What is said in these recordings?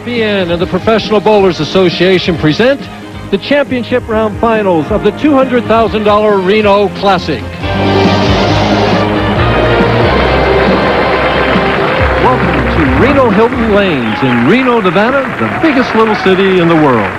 ESPN and the Professional Bowlers Association present the championship round finals of the $200,000 Reno Classic. Welcome to Reno Hilton Lanes in Reno, Nevada, the biggest little city in the world.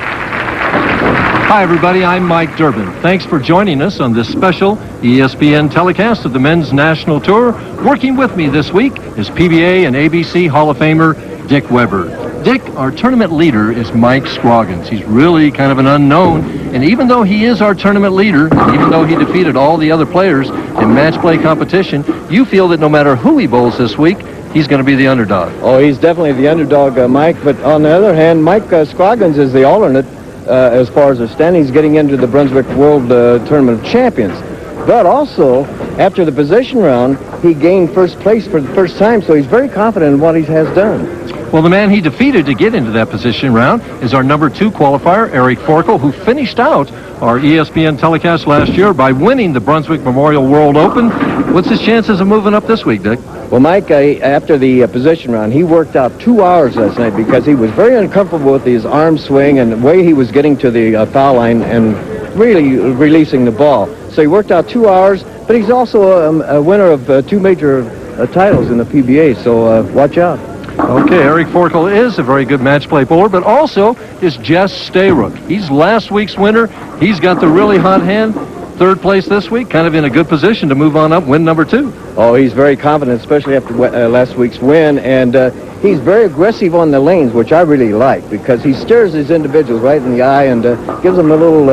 Hi, everybody. I'm Mike Durbin. Thanks for joining us on this special ESPN telecast of the Men's National Tour. Working with me this week is PBA and ABC Hall of Famer Dick Weber. Dick, our tournament leader is Mike Scroggins. He's really kind of an unknown, and even though he is our tournament leader, and even though he defeated all the other players in match play competition, you feel that no matter who he bowls this week, he's going to be the underdog. Oh, he's definitely the underdog, Mike. But on the other hand, Mike Scroggins is the alternate as far as the standings, getting into the Brunswick World Tournament of Champions. But also, after the position round, he gained first place for the first time, so he's very confident in what he has done. Well, the man he defeated to get into that position round is our number 2 qualifier, Forkel, who finished out our ESPN telecast last year by winning the Brunswick Memorial World Open. What's his chances of moving up this week, Dick? Well, Mike, after the position round, he worked out 2 hours last night because he was very uncomfortable with his arm swing and the way he was getting to the foul line and really releasing the ball. So he worked out 2 hours, but he's also a winner of 2 major titles in the PBA, so watch out. Okay, Forkel is a very good match play bowler, but also is Jess Stayrook. He's last week's winner. He's got the really hot hand. 3rd place this week, kind of in a good position to move on up, win number 2. Oh, he's very confident, especially after last week's win, and he's very aggressive on the lanes, which I really like, because he stares his individuals right in the eye and gives them a little,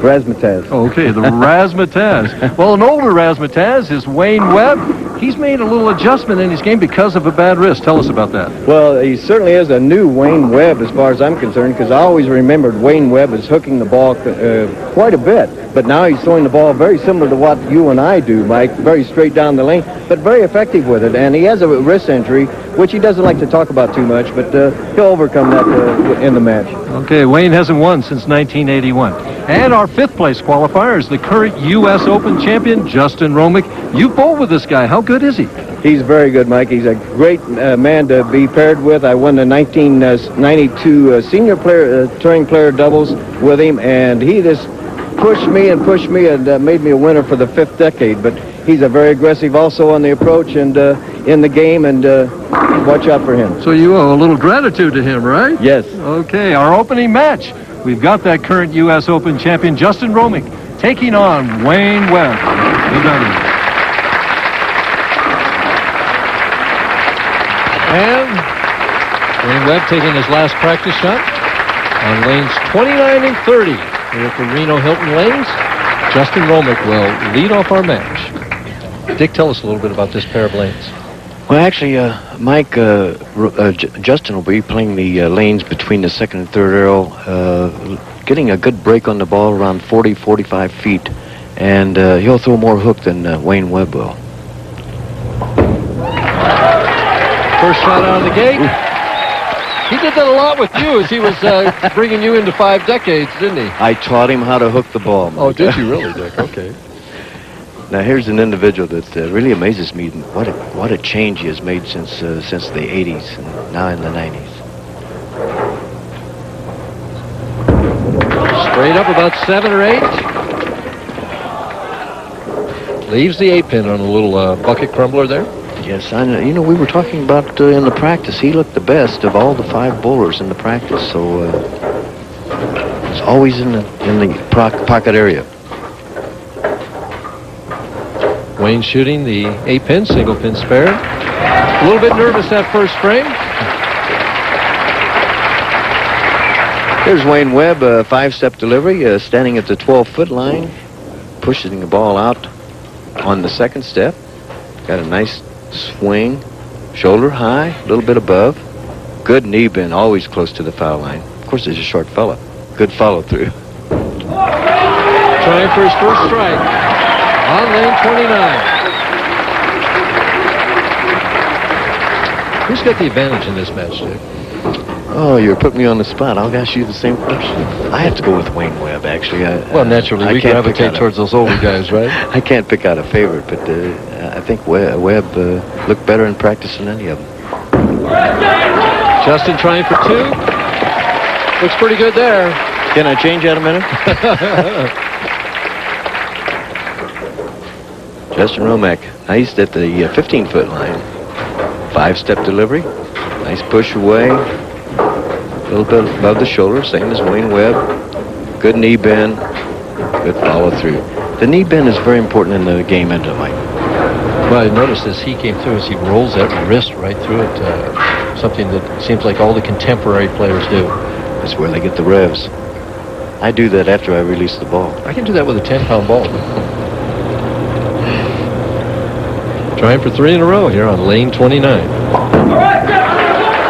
razzmatazz. Okay, the razzmatazz. Well, an older razzmatazz is Wayne Webb. He's made a little adjustment in his game because of a bad wrist. Tell us about that. Well, he certainly is a new Wayne Webb as far as I'm concerned, because I always remembered Wayne Webb as hooking the ball quite a bit. But now he's throwing the ball very similar to what you and I do, Mike, very straight down the lane, but very effective with it. And he has a wrist injury, which he doesn't like to talk about too much, but he'll overcome that in the match. Okay, Wayne hasn't won since 1981. And our 5th place qualifier is the current U.S. Open champion, Justin Hromek. You bowled with this guy. How good is he? He's very good, Mike. He's a great man to be paired with. I won the 1992 senior touring player doubles with him, and he just pushed me and made me a winner for the 5th decade. But he's a very aggressive also on the approach and in the game, and watch out for him. So you owe a little gratitude to him, right? Yes. Okay, our opening match. We've got that current U.S. Open champion, Justin Hromek, taking on Wayne Webb. And Wayne Webb taking his last practice shot on lanes 29 and 30 here at the Reno Hilton Lanes. Justin Hromek will lead off our match. Dick, tell us a little bit about this pair of lanes. Well, actually, Mike, Justin will be playing the lanes between the 2nd and 3rd arrow, getting a good break on the ball around 40, 45 feet, and he'll throw more hook than Wayne Webb will. First shot out of the gate. He did that a lot with you as he was bringing you into 5 decades, didn't he? I taught him how to hook the ball, Mike. Oh, did you really, Dick? Okay. Now, here's an individual that really amazes me. What a change he has made since the 80s and now in the 90s. Straight up about 7 or 8. Leaves the 8-pin on a little bucket crumbler there. Yes, I know. You know, we were talking about in the practice, he looked the best of all the 5 bowlers in the practice, so he's always in the pocket area. Wayne shooting the 8-pin, single pin spare. A little bit nervous that first frame. Here's Wayne Webb, a 5-step delivery, standing at the 12-foot line, pushing the ball out on the 2nd step. Got a nice swing, shoulder high, a little bit above. Good knee bend, always close to the foul line. Of course, he's a short fella. Good follow through. Trying for his first strike on lane 29. Who's got the advantage in this match, Dick? Oh, you're putting me on the spot. I'll ask you the same question. I have to go with Wayne Webb, actually. Well, naturally, we gravitate towards those older guys, right? I can't pick out a favorite, but I think Webb looked better in practice than any of them. Justin trying for 2. Looks pretty good there. Can I change that a minute? Justin Hromek, nice at the 15-foot line. 5-step delivery. Nice push away. A little bit above the shoulder, same as Wayne Webb. Good knee bend. Good follow through. The knee bend is very important in the game end tonight. Well, I noticed as he came through, as he rolls that wrist right through it, something that seems like all the contemporary players do. That's where they get the revs. I do that after I release the ball. I can do that with a 10-pound ball. Trying for 3 in a row here on lane 29. A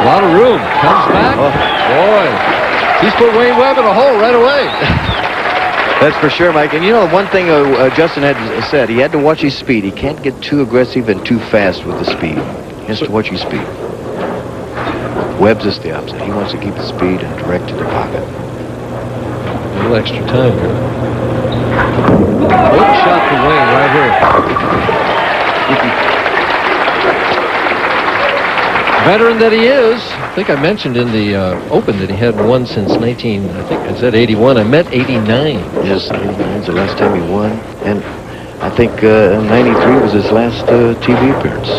lot of room. Comes back. Oh, boy. He's put Wayne Webb in a hole right away. That's for sure, Mike. And you know, one thing Justin had said, he had to watch his speed. He can't get too aggressive and too fast with the speed. He has to watch his speed. Webb's is the opposite. He wants to keep the speed and direct to the pocket. A little extra time here. One shot to Wayne right here. Veteran that he is. I think I mentioned in the Open that he hadn't won since 81. I meant 89. Yes, 89 is the last time he won. And I think 93 was his last TV appearance.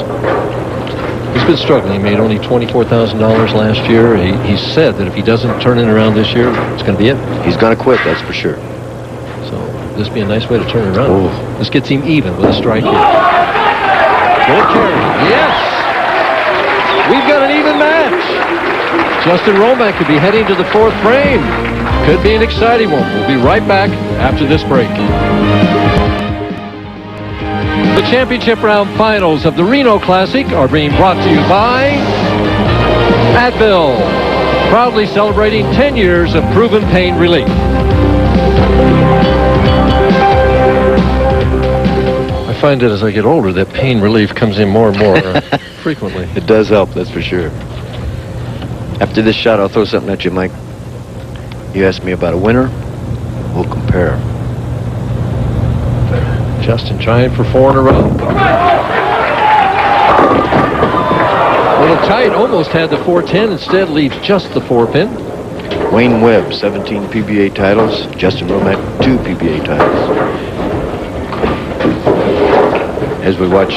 He's been struggling. He made only $24,000 last year. He said that if he doesn't turn it around this year, it's going to be it. He's going to quit, that's for sure. So this would be a nice way to turn it around. Oh. This gets him even with a strike here. Good carry. Yes! We've got an even match. Justin Hromek could be heading to the 4th frame. Could be an exciting one. We'll be right back after this break. The championship round finals of the Reno Classic are being brought to you by Advil, proudly celebrating 10 years of proven pain relief. I find that as I get older, that pain relief comes in more and more frequently. It does help, that's for sure. After this shot, I'll throw something at you, Mike. You asked me about a winner. We'll compare. Justin trying for 4 in a row. A little tight, almost had the 410, instead leaves just the 4-pin. Wayne Webb, 17 PBA titles. Justin Hromek, 2 PBA titles. As we watch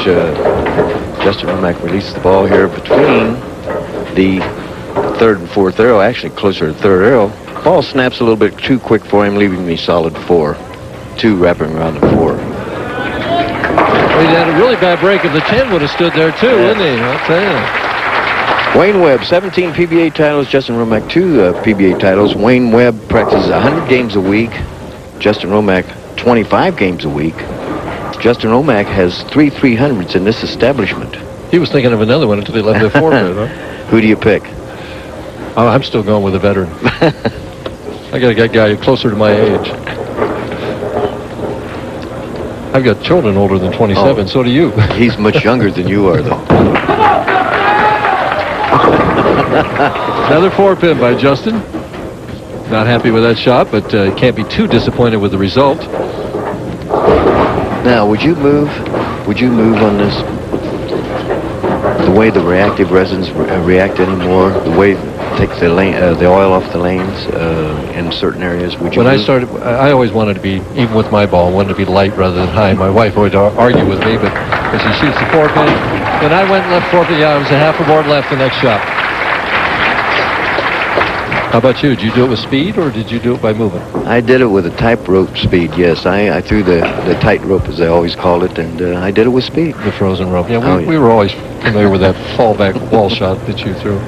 Justin Hromek release the ball here between the 3rd and 4th arrow, actually closer to 3rd arrow. Ball snaps a little bit too quick for him, leaving me solid 4. 2 wrapping around the 4. Well, he had a really bad break. If the 10 would have stood there too, wouldn't he? I'll tell you. Wayne Webb, 17 PBA titles. Justin Hromek, 2 PBA titles. Wayne Webb practices 100 games a week. Justin Hromek, 25 games a week. Justin Hromek has 3 300s in this establishment. He was thinking of another one until he left the 4-pin, huh? Who do you pick? Oh, I'm still going with a veteran. I got to get a guy closer to my age. I've got children older than 27, so do you. He's much younger than you are, though. Another 4-pin by Justin. Not happy with that shot, but can't be too disappointed with the result. Now, would you move on this? The way the reactive resins react anymore, the way it takes the oil off the lanes in certain areas. Would you? When I started, I always wanted to be, even with my ball, wanted to be light rather than high. My wife would argue with me, but as she shoots the 4-pin, when I went left 4-pin, I was a half a board left the next shot. How about you? Did you do it with speed, or did you do it by moving? I did it with a tightrope speed, yes. I threw the tightrope, as they always call it, and I did it with speed. The frozen rope. Yeah, we were always familiar with that fallback wall shot that you threw.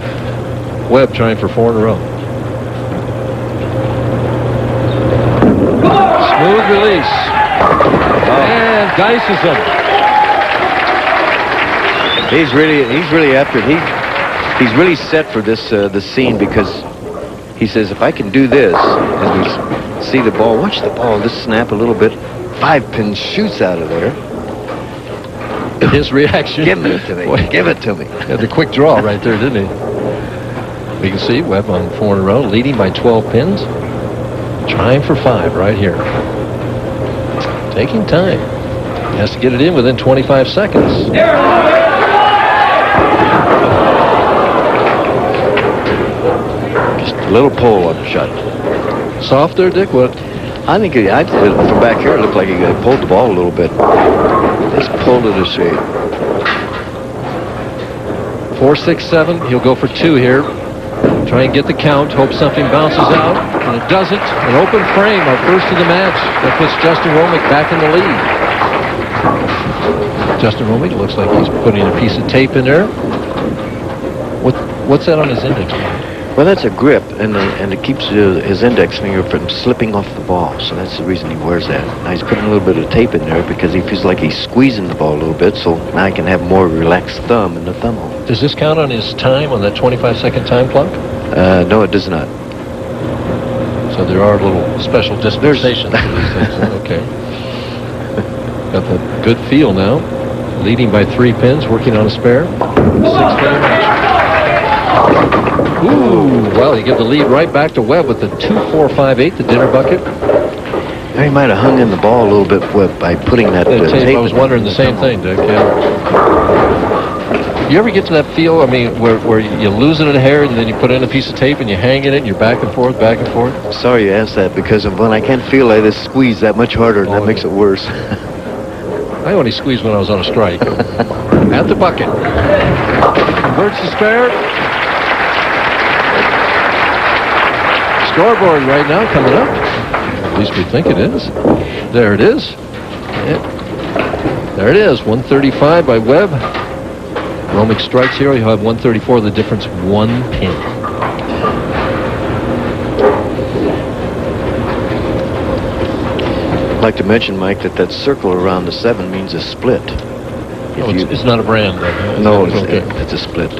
Webb trying for 4 in a row. Smooth release. And dices him. He's really after it. He's really set for this scene, because he says, if I can do this, as we see the ball, watch the ball just snap a little bit. 5-pin shoots out of there. His reaction. Give it to me. Boy, give it to me. Had the quick draw right there, didn't he? We can see Webb on 4 in a row, leading by 12 pins. Trying for 5 right here. Taking time. He has to get it in within 25 seconds. little pull on the shot. Soft there, Dick? What? I think from back here it looked like he pulled the ball a little bit. Just pulled it a shade. 4-6-7. He'll go for 2 here. Try and get the count. Hope something bounces out. And it doesn't. An open frame, our first of the match. That puts Justin Hromek back in the lead. Justin Hromek looks like he's putting a piece of tape in there. What's that on his index finger? Well, that's a grip, and it keeps his index finger from slipping off the ball. So that's the reason he wears that. Now he's putting a little bit of tape in there because he feels like he's squeezing the ball a little bit. So now he can have more relaxed thumb in the thumb hole. Does this count on his time on that 25-second time clock? No, it does not. So there are little special dispensations to these things. Okay. Got the good feel now. Leading by 3 pins, working on a spare. 6-pin match. Ooh, well, you give the lead right back to Webb with the 2-4-5-8, the dinner bucket. He might have hung in the ball a little bit by putting that tape. I was wondering the same thing, Dick. Yeah. You ever get to that feel, I mean, where you lose it at a hair and then you put in a piece of tape and you hang in it and you're back and forth, back and forth? Sorry you asked that because when I can't feel I just squeeze that much harder and that makes it worse. I only squeezed when I was on a strike. At the bucket. Converts the spare. Scoreboard right now coming up. At least we think it is. There it is. Yeah. There it is. 135 by Webb. Hromek strikes here. He'll have 134. The difference 1 pin. I'd like to mention, Mike, that circle around the 7 means a split. Oh, it's not a brand. No, it's a split.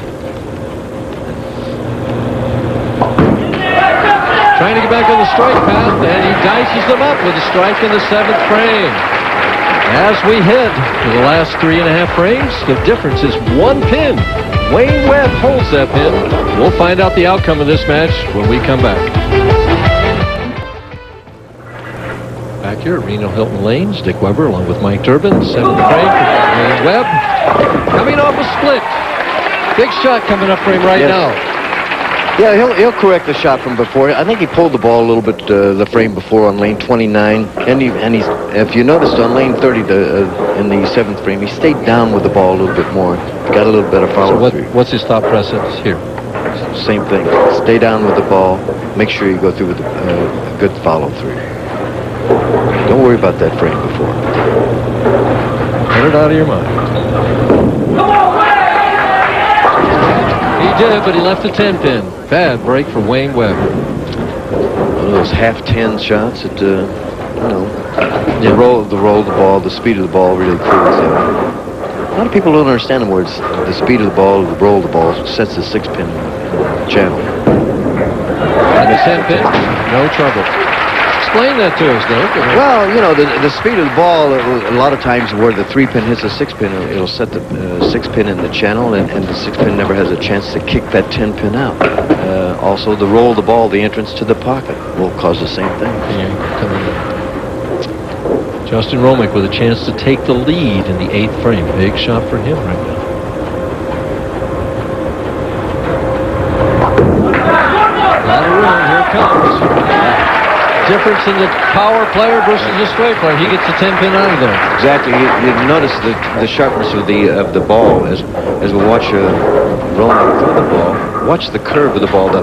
Trying to get back on the strike path, and he dices them up with a strike in the 7th frame. As we head to the last 3.5 frames, the difference is 1 pin. Wayne Webb holds that pin. We'll find out the outcome of this match when we come back. Back here at Reno Hilton Lanes, Dick Weber along with Mike Durbin. 7th frame for Wayne Webb. Coming off a split. Big shot coming up for him right now. Yeah, he'll correct the shot from before. I think he pulled the ball a little bit the frame before on lane 29, and he's if you noticed on lane 30 in the 7th frame, he stayed down with the ball a little bit more. Got a little better follow through. What's his thought process here? Same thing. Stay down with the ball. Make sure you go through with a good follow through. Don't worry about that frame before. Get it out of your mind. He did, but he left the 10 pin. Bad break for Wayne Webb. One of those half-10 shots that, the roll of the ball, the speed of the ball really cools him. A lot of people don't understand the words. The speed of the ball, the roll of the ball sets the 6-pin in the channel. And the 10 pin, no trouble. Explain that to us, Dick. Well, the speed of the ball, a lot of times where the 3-pin hits the 6-pin, it'll set the 6-pin in the channel, and the 6-pin never has a chance to kick that 10-pin out. Also, the roll of the ball, the entrance to the pocket, will cause the same thing. Justin Hromek with a chance to take the lead in the 8th frame. Big shot for him right now. Lot of room. Here it comes. Difference in the power player versus the straight player. He gets the 10 pin out of there. Exactly. You notice the sharpness of the ball as we watch Hromek throw the ball. Watch the curve of the ball. The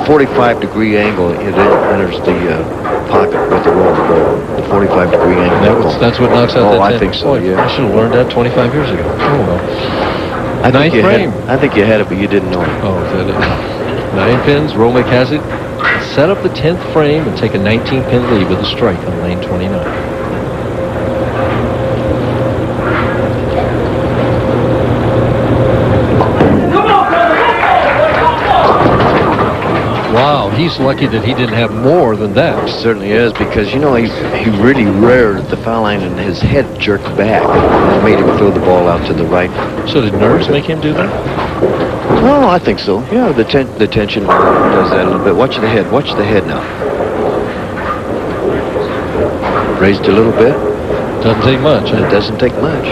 45-degree angle it enters the pocket with the roll of the ball. The 45-degree angle. That's what knocks out that 10. I think so. Yeah. I should have learned that 25 years ago. Oh well. I think 9th frame. I think you had it, but you didn't know it. Oh, is that it? 9 pins. Hromek has it. Set up the 10th frame and take a 19-pin lead with a strike on lane 29. Wow, he's lucky that he didn't have more than that. He certainly is, because he really reared at the foul line and his head jerked back and made him throw the ball out to the right. So did nerves make him do that? Oh, I think so. Yeah, the tension does that a little bit. Watch the head. Watch the head now. Raised a little bit. Doesn't take much. It doesn't take much.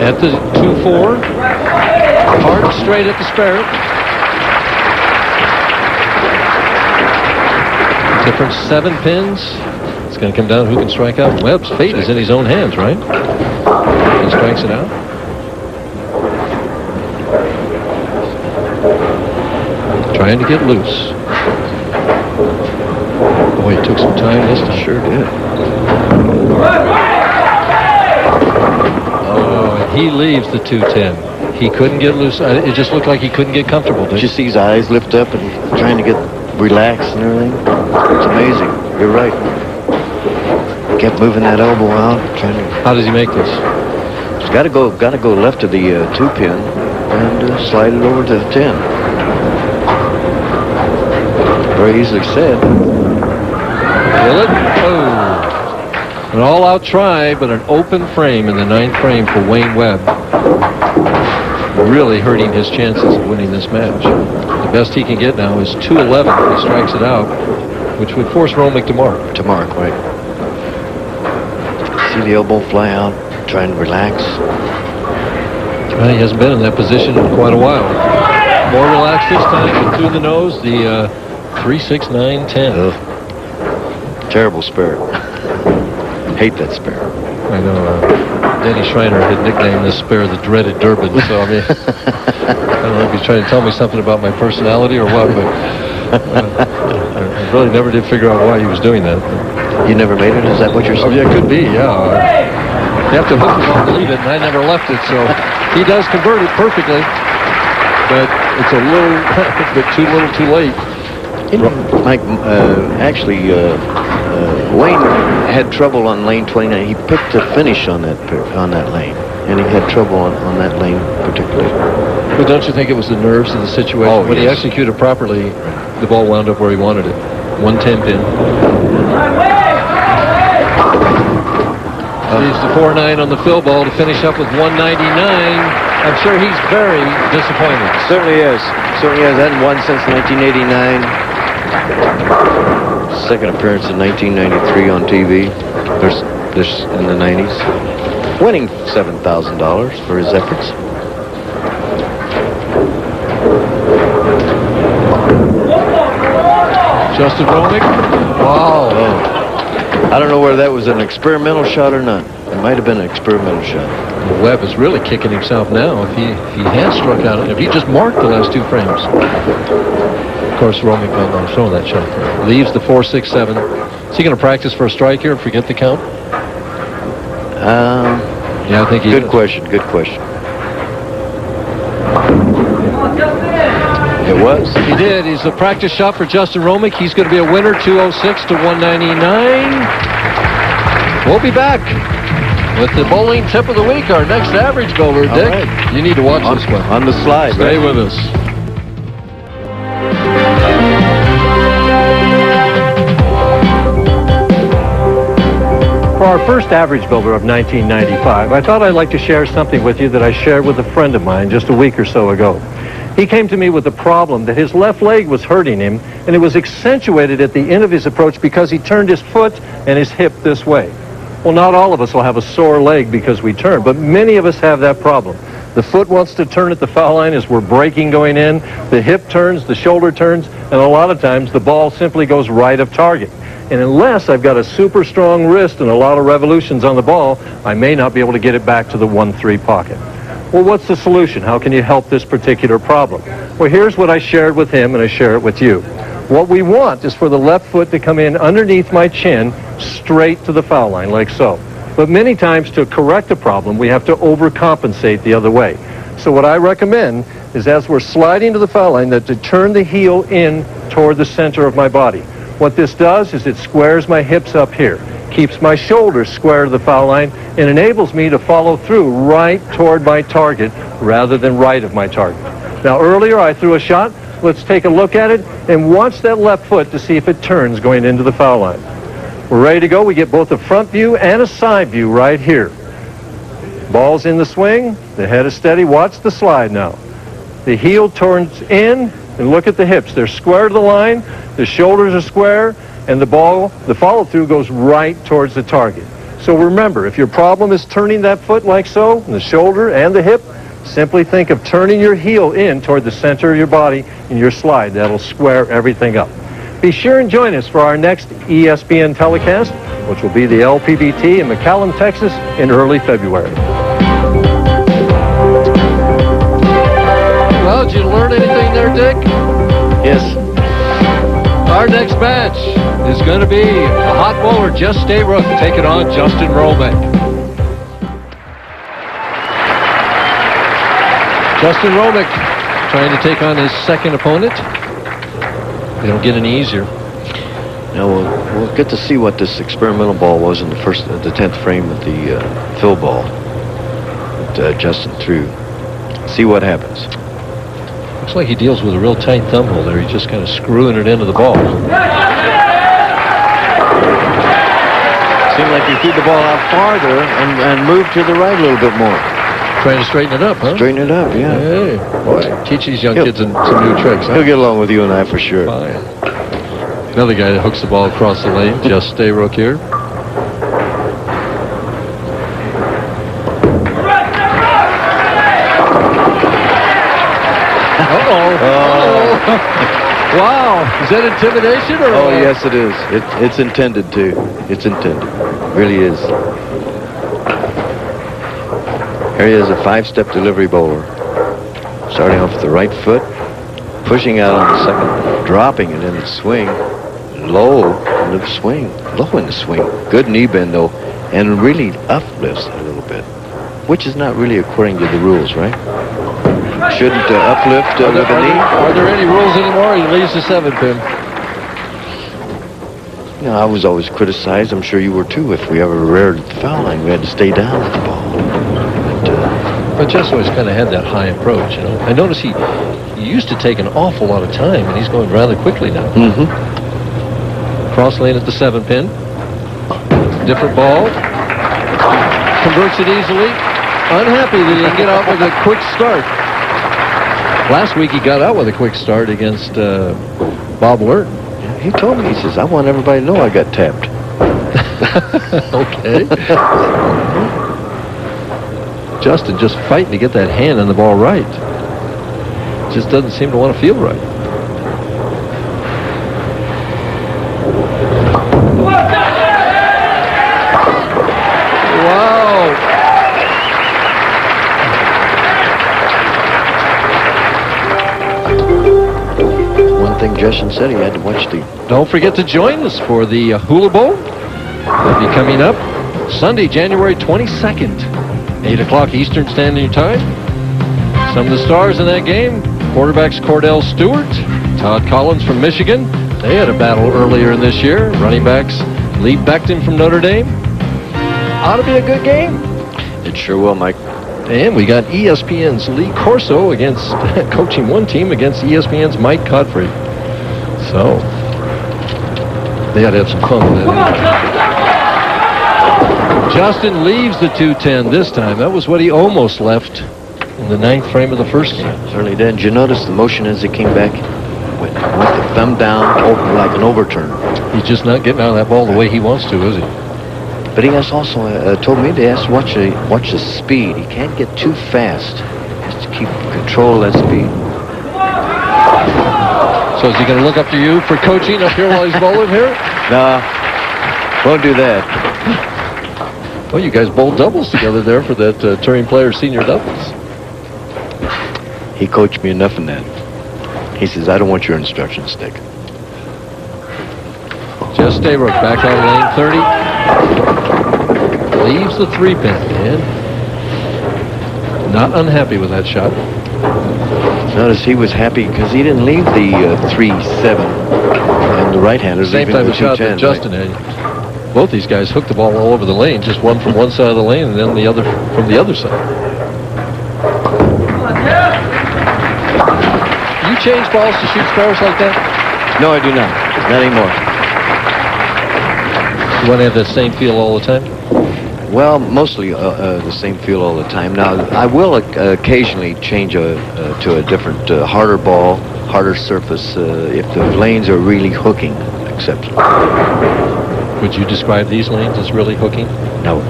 At the 2-4. Hard straight at the spare. Different 7 pins. It's going to come down to who can strike out. Webb's fate is in his own hands, right? He strikes it out. Trying to get loose. Boy, it took some time this time. Sure did. Oh, and he leaves the 210. He couldn't get loose. It just looked like he couldn't get comfortable. Did you see his eyes lift up and trying to get relaxed and everything? It's amazing. You're right. Kept moving that elbow out. Trying to. How does he make this? He's got to go left of the 2 pin and slide it over to the 10. Very easily said. Will it? Oh. An all-out try, but an open frame in the 9th frame for Wayne Webb. Really hurting his chances of winning this match. The best he can get now is 211 if he strikes it out, which would force Hromek to mark. Right. See the elbow fly out, trying to relax. Well, he hasn't been in that position in quite a while. More relaxed this time, but through the nose, the 3-6-9-10. Terrible spare. Hate that spare. I know. Denny Schreiner had nicknamed this spare the dreaded Durbin. So I mean, I don't know if he's trying to tell me something about my personality or what, but I really never did figure out why he was doing that. You never made it? Is that what you're saying? Oh, yeah, it could be, yeah. You have to hook it or leave it, and I never left it, so he does convert it perfectly, but it's a little bit too little too late. Mike, actually, Wayne had trouble on lane 29. He picked a finish on that lane, and he had trouble on that lane particularly. But don't you think it was the nerves of the situation? Oh, when he executed properly, the ball wound up where he wanted it. 110 pin. Leaves the 4-9 on the fill ball to finish up with 199. I'm sure he's very disappointed. Certainly is. Hadn't won since 1989. Second appearance in 1993 on TV. This in the 90s. Winning $7,000 for his efforts. Justin Hromek. Wow. Oh. I don't know whether that was an experimental shot or not. It might have been an experimental shot. Webb is really kicking himself now. If he had struck out, if he just marked the last 2 frames. Of course, Hromek might not have shown that shot. Leaves the 4-6-7. Is he going to practice for a strike here and forget the count? Yeah, I think he Good question. It was. He did. He's a practice shot for Justin Hromek. He's going to be a winner, 206 to 199. We'll be back with the bowling tip of the week, our next average bowler, Dick. Right. You need to watch this one. On the slide. Stay with us. For our first average builder of 1995, I thought I'd like to share something with you that I shared with a friend of mine just a week or so ago. He came to me with the problem that his left leg was hurting him, and it was accentuated at the end of his approach because he turned his foot and his hip this way. Well, not all of us will have a sore leg because we turn, but many of us have that problem. The foot wants to turn at the foul line as we're braking going in. The hip turns, the shoulder turns, and a lot of times the ball simply goes right of target. And unless I've got a super strong wrist and a lot of revolutions on the ball, I may not be able to get it back to the 1-3 pocket. Well, what's the solution? How can you help this particular problem? Well, here's what I shared with him, and I share it with you. What we want is for the left foot to come in underneath my chin, straight to the foul line, like so. But many times to correct a problem, we have to overcompensate the other way. So what I recommend is as we're sliding to the foul line, that to turn the heel in toward the center of my body. What this does is it squares my hips up here, keeps my shoulders square to the foul line, and enables me to follow through right toward my target rather than right of my target. Now, earlier I threw a shot. Let's take a look at it and watch that left foot to see if it turns going into the foul line. We're ready to go. We get both a front view and a side view right here. Ball's in the swing. The head is steady. Watch the slide now. The heel turns in, and look at the hips. They're square to the line. The shoulders are square, and the ball, the follow-through goes right towards the target. So remember, if your problem is turning that foot like so, and the shoulder and the hip, simply think of turning your heel in toward the center of your body in your slide. That'll square everything up. Be sure and join us for our next ESPN telecast, which will be the LPBT in McAllen, Texas in early February. Well, did you learn anything there, Dick? Yes. Our next match is going to be the hot bowler Jess Stayrook taking on Justin Hromek. Justin Hromek trying to take on his second opponent. They don't get any easier. Now we'll get to see what this experimental ball was in the 10th frame of the fill ball that Justin threw. See what happens. Looks like he deals with a real tight thumb hole there. He's just kind of screwing it into the ball. Seemed like he threw the ball out farther and moved to the right a little bit more. Trying to straighten it up, huh? Straighten it up, yeah. Hey, boy, teach these young kids some new tricks. Huh? He'll get along with you and I for sure. Fine. Another guy that hooks the ball across the lane, Jess Stayrook here. Wow, is that intimidation or? Oh, yes, it is. It's intended to. It's intended. It really is. Here he is, a 5-step delivery bowler. Starting off with the right foot, pushing out on the second, dropping it in its swing, low in the swing, low in the swing. Good knee bend though, and really uplifts a little bit, which is not really according to the rules, right? Shouldn't uplift with the knee. Are there any rules anymore? He leaves the 7-pin. You know, I was always criticized. I'm sure you were too. If we ever reared at the foul line, we had to stay down with the ball. But Jess always kind of had that high approach, you know. I notice he used to take an awful lot of time, and he's going rather quickly now. Mm-hmm. Cross lane at the 7-pin. Different ball. Converts it easily. Unhappy that he didn't get out with a quick start. Last week he got out with a quick start against Bob Lurton. Yeah, he told me, he says, I want everybody to know I got tapped. Okay. Justin just fighting to get that hand on the ball right. Just doesn't seem to want to feel right. Wow. One thing Justin said, he had to watch the... Don't forget to join us for the Hula Bowl. That'll be coming up Sunday, January 22nd. 8 o'clock Eastern Standard Time. Some of the stars in that game, quarterbacks Cordell Stewart, Todd Collins from Michigan. They had a battle earlier in this year. Running backs Lee Becton from Notre Dame. Ought to be a good game. It sure will, Mike. And we got ESPN's Lee Corso against coaching one team against ESPN's Mike Godfrey. So they ought to have some fun with that. Justin leaves the 210 this time. That was what he almost left in the 9th frame of the first game. Certainly did. Did you notice the motion as he came back? Went the thumb down like an overturn. He's just not getting out of that ball the way he wants to, is he? But he has also told me to watch the speed. He can't get too fast. He has to keep control of that speed. So is he going to look up to you for coaching up here while he's bowling here? No, won't do that. Well, you guys bowled doubles together there for that touring player senior doubles. He coached me enough in that. He says, I don't want your instruction stick. Jess Stayrook back on lane 30. Leaves the 3-pin and not unhappy with that shot. Notice he was happy because he didn't leave the 3-7 and the right-hander. Same type of shot that Justin had. Both these guys hooked the ball all over the lane, just one from one side of the lane and then the other from the other side. You change balls to shoot stars like that? No, I do not. Not anymore. You want to have that same feel all the time? Well, mostly the same feel all the time. Now, I will occasionally change to a different, harder ball, harder surface if the lanes are really hooking exceptionally. Would you describe these lanes as really hooking? No.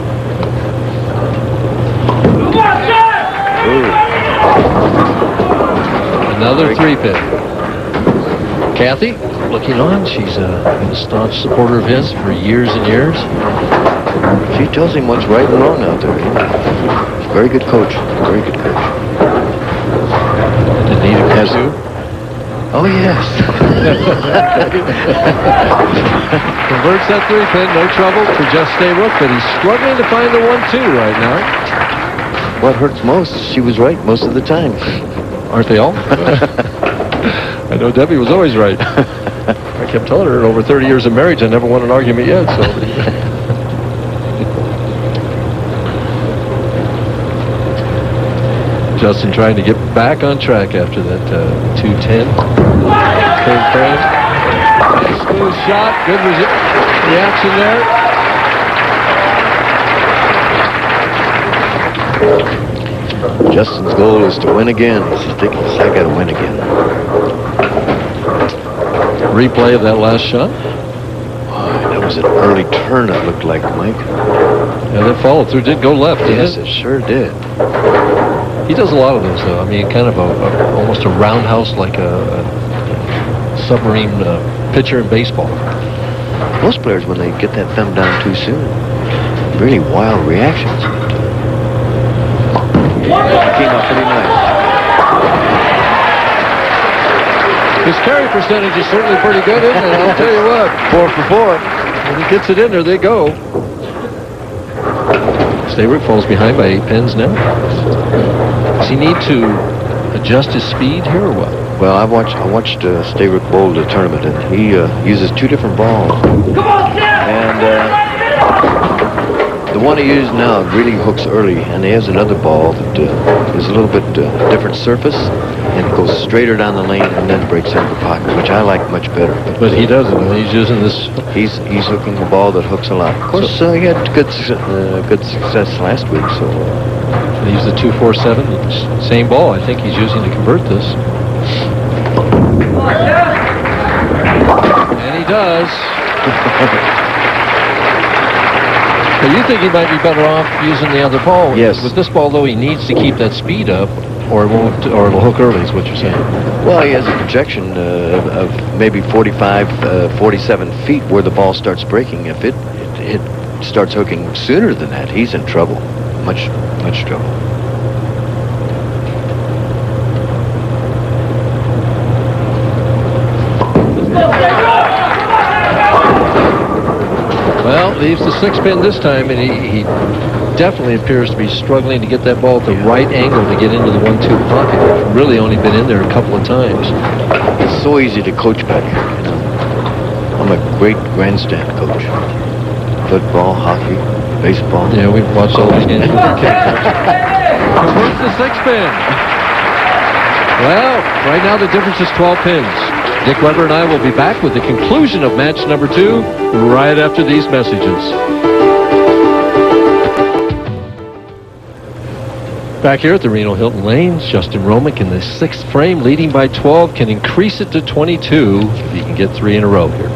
Another 3-pin. Kathy? looking on. She's been a staunch supporter of his for years and years. She tells him what's right and wrong out there. She's a very good coach. Very good coach. Did Nita come too? Oh, yes. Converts that 3-pin, no trouble for Jess Stayrook, but he's struggling to find the 1-2 right now. What hurts most, she was right most of the time. Aren't they all? I know Debbie was always right. I kept telling her in over 30 years of marriage I never won an argument yet, so... Justin trying to get back on track after that 2-10. Third frame. Smooth shot. Good reaction there. Justin's goal is to win again. He's thinking, I got to win again. Replay of that last shot. That was an early turn, it looked like, Mike. Yeah, that follow through did go left, didn't Yes, it? it sure did. He does a lot of those, though. I mean, kind of almost a roundhouse, like a submarine pitcher in baseball. Most players, when they get that thumb down too soon, really wild reactions. That came out pretty nice. His carry percentage is certainly pretty good, isn't it? I'll tell you what. 4 for 4. When he gets it in there, they go. Stayrook falls behind by 8 pins now. Does he need to adjust his speed here or what? Well, I watched Stayrook bowl the tournament, and he uses 2 different balls. And the one he uses now really hooks early, and he has another ball that is a little bit different surface, and it goes straighter down the lane and then breaks into the pocket, which I like much better. But he doesn't. He's using this. He's hooking a ball that hooks a lot. Of course, he had good success last week, so... He's the 247, same ball I think he's using to convert this. And he does. But you think he might be better off using the other ball? Yes. With this ball, though, he needs to keep that speed up, or it won't, or it'll hook early, is what you're saying. Well, he has a projection of maybe 45, 47 feet where the ball starts breaking. If it starts hooking sooner than that, he's in trouble. Much trouble. Well, leaves the 6-pin this time, and he definitely appears to be struggling to get that ball at the right angle to get into the 1-2 pocket. It's really only been in there a couple of times. It's so easy to coach back here, you know. I'm a great grandstand coach. Football, hockey, baseball. Yeah, we've watched all these games. Converts the 6-pin. Well, right now the difference is 12 pins. Dick Weber and I will be back with the conclusion of match number 2 right after these messages. Back here at the Reno Hilton Lanes, Justin Hromek in the 6th frame, leading by 12, can increase it to 22 if he can get 3 in a row here.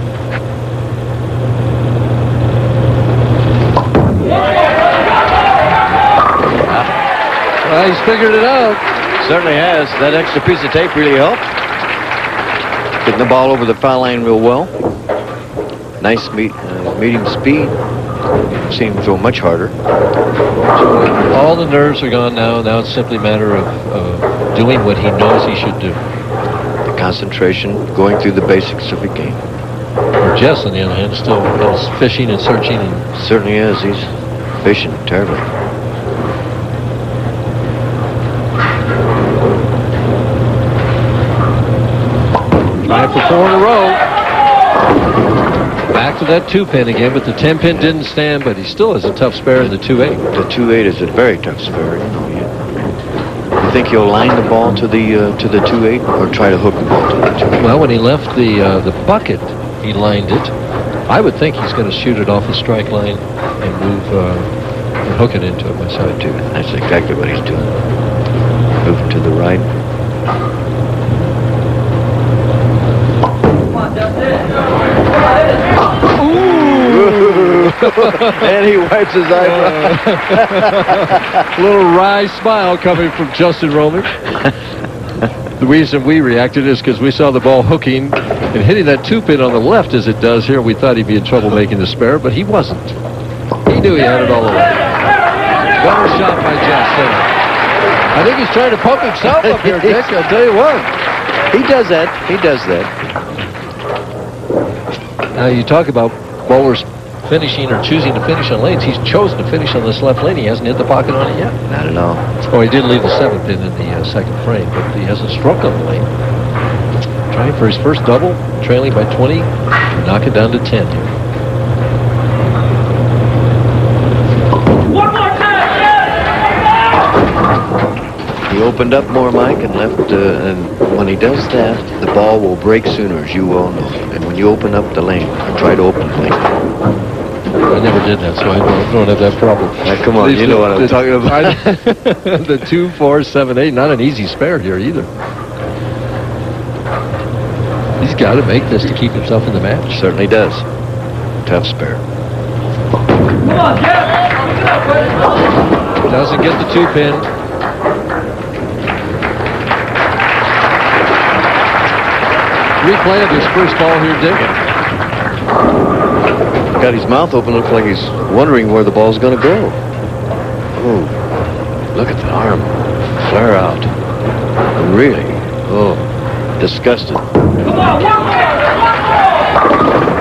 Well, he's figured it out. Certainly has. That extra piece of tape really helped. Getting the ball over the foul line real well. Nice medium speed. Seen him throw much harder. All the nerves are gone now. Now it's simply a matter of doing what he knows he should do. The concentration, going through the basics of the game. Jess, on the other hand, still is fishing and searching. And certainly is. He's fishing terribly. 5 for 4 in a row. Back to that 2-pin again, but the 10-pin didn't stand, but he still has a tough spare in the 2-8. The 2-8 is a very tough spare. You know, you think he'll line the ball to the 2-8 or try to hook the ball to the 2-8? Well, when he left the bucket, he lined it. I would think he's going to shoot it off the strike line and move and hook it into it myself too. That's exactly what he's doing. Moving to the right. And he wipes his eyebrow. Little wry smile coming from Justin Hromek. The reason we reacted is because we saw the ball hooking and hitting that 2-pin on the left as it does here. We thought he'd be in trouble making the spare, but he wasn't. He knew he had it all the way. Better shot by Jess. I think he's trying to pump himself up here, Dick. I'll tell you what. He does that. He does that. Now you talk about bowlers finishing or choosing to finish on lanes. He's chosen to finish on this left lane. He hasn't hit the pocket on it yet. Not at all. Oh, he did leave the 7th pin in the second frame, but he hasn't struck on the lane. Trying for his first double, trailing by 20, knock it down to 10 here. He opened up more, Mike, and left. And when he does that, the ball will break sooner, as you well know. And when you open up the lane, or try to open the lane. I never did that, so I don't have that problem. Now, come on, you know what I'm talking about. The 2, 4, 7, 8, not an easy spare here either. He's got to make this to keep himself in the match. Certainly does. Tough spare. Come on, Jeff! Doesn't get the 2-pin. Replay of his first ball here, Dick. Got his mouth open, looks like he's wondering where the ball's going to go. Oh, look at the arm flare out. Really? Oh, disgusted. Come on, one more!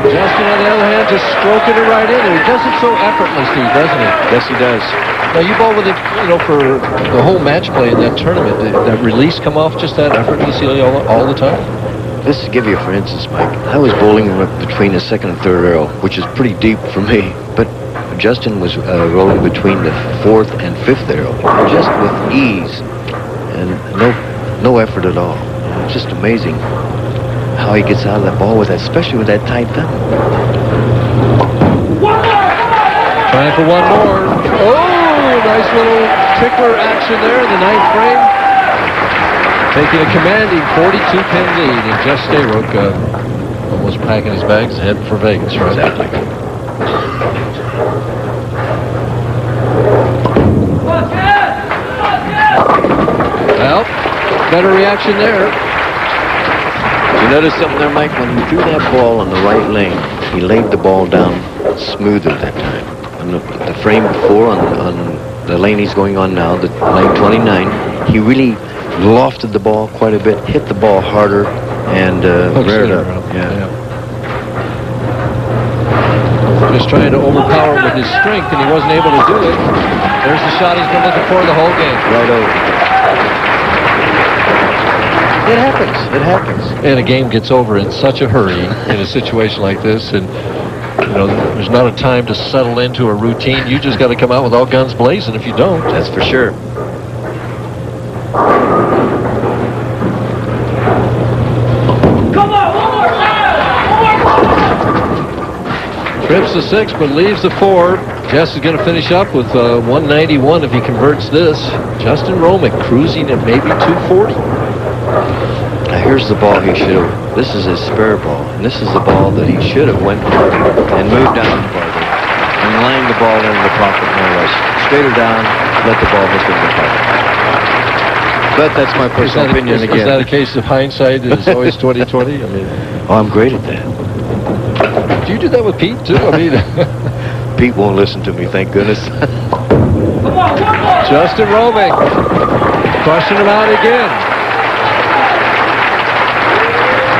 Justin, on the other hand, just stroking it right in there. He does it so effortlessly, doesn't he? Yes, he does. Now, you bowl with it, for the whole match play in that tournament. Did that release come off just that effortlessly all the time? This to give you, for instance, Mike, I was bowling between the 2nd and 3rd arrow, which is pretty deep for me, but Justin was rolling between the 4th and 5th arrow, just with ease and no effort at all. It's just amazing how he gets out of that ball with that, especially with that tight thumb. Trying for one more. Oh, nice little tickler action there in the 9th frame. Taking a commanding 42-pin lead, and Jess Stayrook almost packing his bags and heading for Vegas, right? Exactly. Well, better reaction there. You notice something there, Mike? When he threw that ball on the right lane, he laid the ball down smoother that time. On the frame before, on the lane he's going on now, the lane 29, he really lofted the ball quite a bit, hit the ball harder, and reared up. Yeah. Just trying to overpower with his strength, and he wasn't able to do it. There's the shot he's been looking for the whole game. Right over. It happens. It happens. And a game gets over in such a hurry in a situation like this, and there's not a time to settle into a routine. You just got to come out with all guns blazing if you don't. That's for sure. Trips the 6, but leaves the 4. Jess is going to finish up with 191 if he converts this. Justin Hromek cruising at maybe 240. Now here's the ball he should have. This is his spare ball, and this is the ball that he should have went for and moved down farther and lined the ball into the pocket more or less. Straighter down, let the ball hook in the pocket. But that's my personal opinion again. Is that a case of hindsight is always 20/20? I mean, oh, I'm great at that. Do you do that with Pete too? I mean, Pete won't listen to me, thank goodness. Justin Hromek crushing him out again.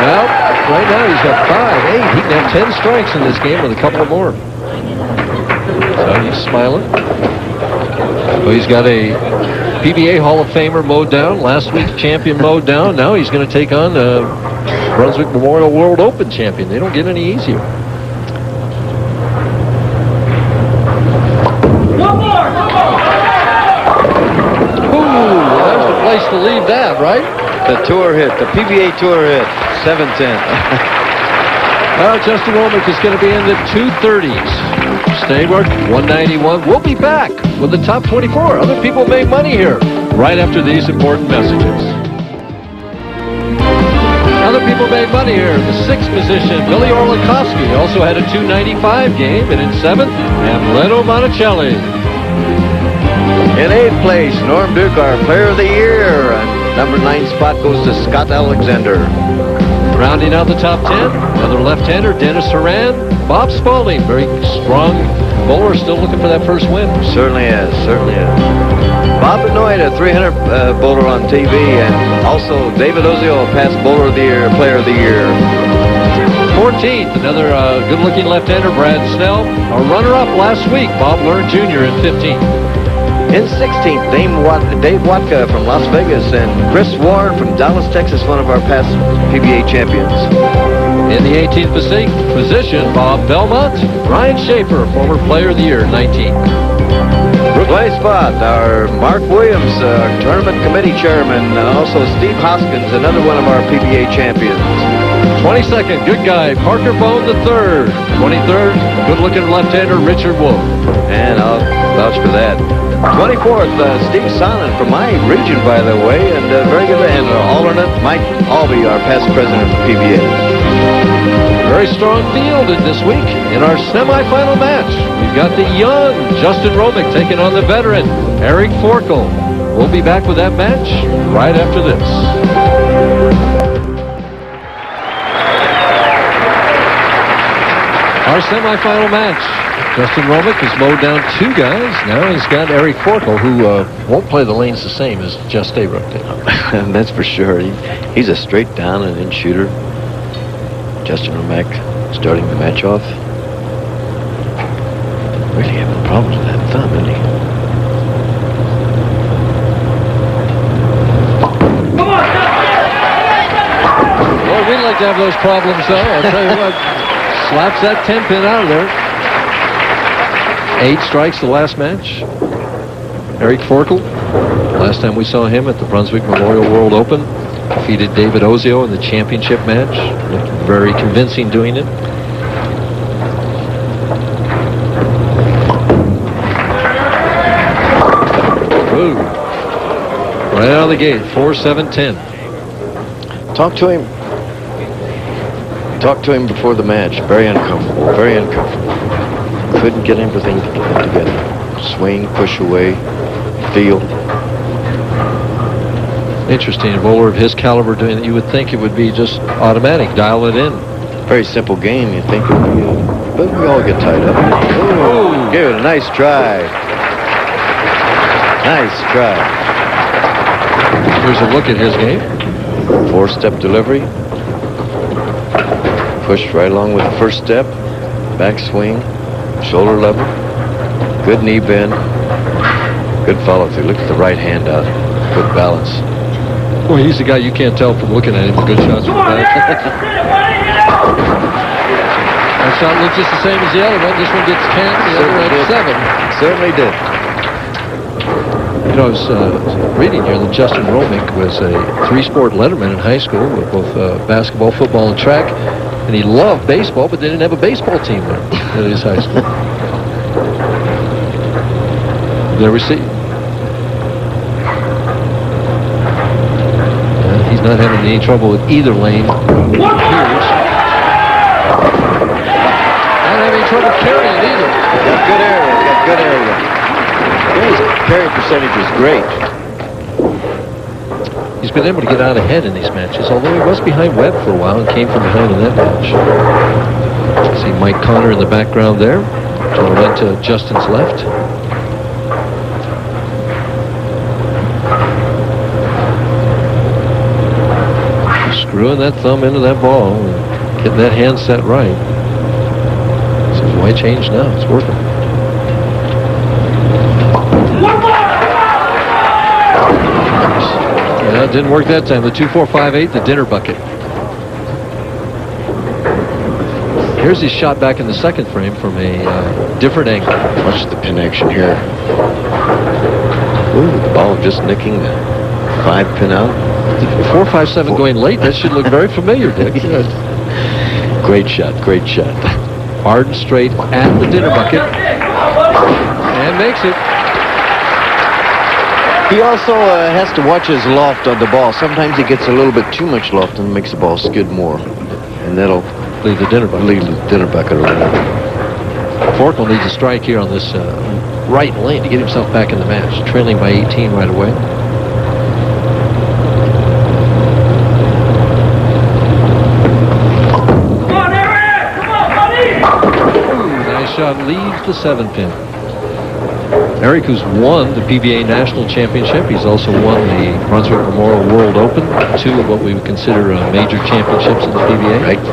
Well, right now he's got 5, 8. He can have 10 strikes in this game with a couple more. So he's smiling. Well, he's got a PBA Hall of Famer mowed down, last week's champion mowed down. Now he's going to take on Brunswick Memorial World Open champion. They don't get any easier. That's the place to leave that, right? The tour hit, the PBA tour hit, 710. Well, Justin Hromek is going to be in the 230s. Stayrook, 191. We'll be back with the top 24. Other people made money here right after these important messages. Other people made money here. The 6th position, Billy Orlikowski, also had a 295 game. And in 7th, Leno Monticelli. In 8th place, Norm Duke, our Player of the Year. Number 9 spot goes to Scott Alexander. Rounding out the top 10, another left-hander, Dennis Horan. Bob Spaulding, very strong bowler, still looking for that first win. Certainly is, certainly is. Bob Benoit, a 300 bowler on TV, and also David Ozio, past bowler of the year, player of the year. 14th, another good-looking left-hander, Brad Snell. A runner-up last week, Bob Learn Jr. in 15th. In 16th, Dave Watka from Las Vegas, and Chris Warren from Dallas, Texas, one of our past PBA champions. In the 18th position, Bob Belmont, Ryan Schaefer, former player of the year, 19th. 20th spot, our Mark Williams, tournament committee chairman, and also Steve Hoskins, another one of our PBA champions. 22nd, good guy, Parker Bone III. 23rd, good-looking left-hander, Richard Wolf. And I'll vouch for that. 24th, Steve Silent from my region, by the way, and very good. And alternate, Mike Albee, our past president of the PBA. Very strong field in this week. In our semifinal match, we've got the young Justin Hromek taking on the veteran Eric Forkel. We'll be back with that match right after this. Our semifinal match. Justin Hromek has mowed down 2 guys. Now he's got Eric Forkel, who won't play the lanes the same as Jess Stayrook did. That's for sure. He's a straight down and in shooter. Justin Hromek starting the match off. Really having problems with that thumb, isn't he? Boy, we'd like to have those problems, though. I'll tell you what. Slaps that 10-pin out of there. 8 strikes the last match. Eric Forkel, last time we saw him at the Brunswick Memorial World Open, defeated David Ozio in the championship match. Looked very convincing doing it. Ooh. Right out of the gate, 4-7-10. Talk to him before the match. Very uncomfortable, very uncomfortable. Couldn't get everything together. Swing, push away, feel. Interesting, a bowler of his caliber doing it. You would think it would be just automatic, dial it in. Very simple game, you think it would be, but we all get tied up. Ooh, give it a nice try. Nice try. Here's a look at his game. 4-step delivery. Pushed right along with the first step. Back swing. Shoulder level. Good knee bend. Good follow through. Look at the right hand out. Good balance. Well, he's the guy you can't tell from looking at him. The good shots from the back. That shot looks just the same as the other one. This one gets 10, the other at 7. Certainly did. You know, I was reading here that Justin Hromek was a 3-sport letterman in high school with both basketball, football, and track. And he loved baseball, but they didn't have a baseball team there at his high school. There we see. He's not having any trouble with either lane. Not having any trouble carrying it either. Got good area. Got good area. His carry percentage is great. He's been able to get out ahead in these matches, although he was behind Webb for a while and came from behind in that match. See Mike Connor in the background there. Turn right to Justin's left. Screwing that thumb into that ball and getting that hand set right. So why change now? It's working. Yeah, it didn't work that time. The 2-4-5-8, the dinner bucket. Here's his shot back in the second frame from a different angle. Watch the connection here. Ooh, the ball just nicking the 5-pin out. 4-5-7 going late. That should look very familiar, Dick. Great shot, great shot. Hard and straight at the dinner bucket. And makes it. He also has to watch his loft on the ball. Sometimes he gets a little bit too much loft and makes the ball skid more. And that'll leave the dinner bucket. Leave the dinner bucket around. Forkel needs a strike here on this right lane to get himself back in the match. Trailing by 18 right away. shot leaves the 7-pin. Eric, who's won the PBA National Championship, he's also won the Brunswick Memorial World Open, 2 of what we would consider major championships in the PBA. Right.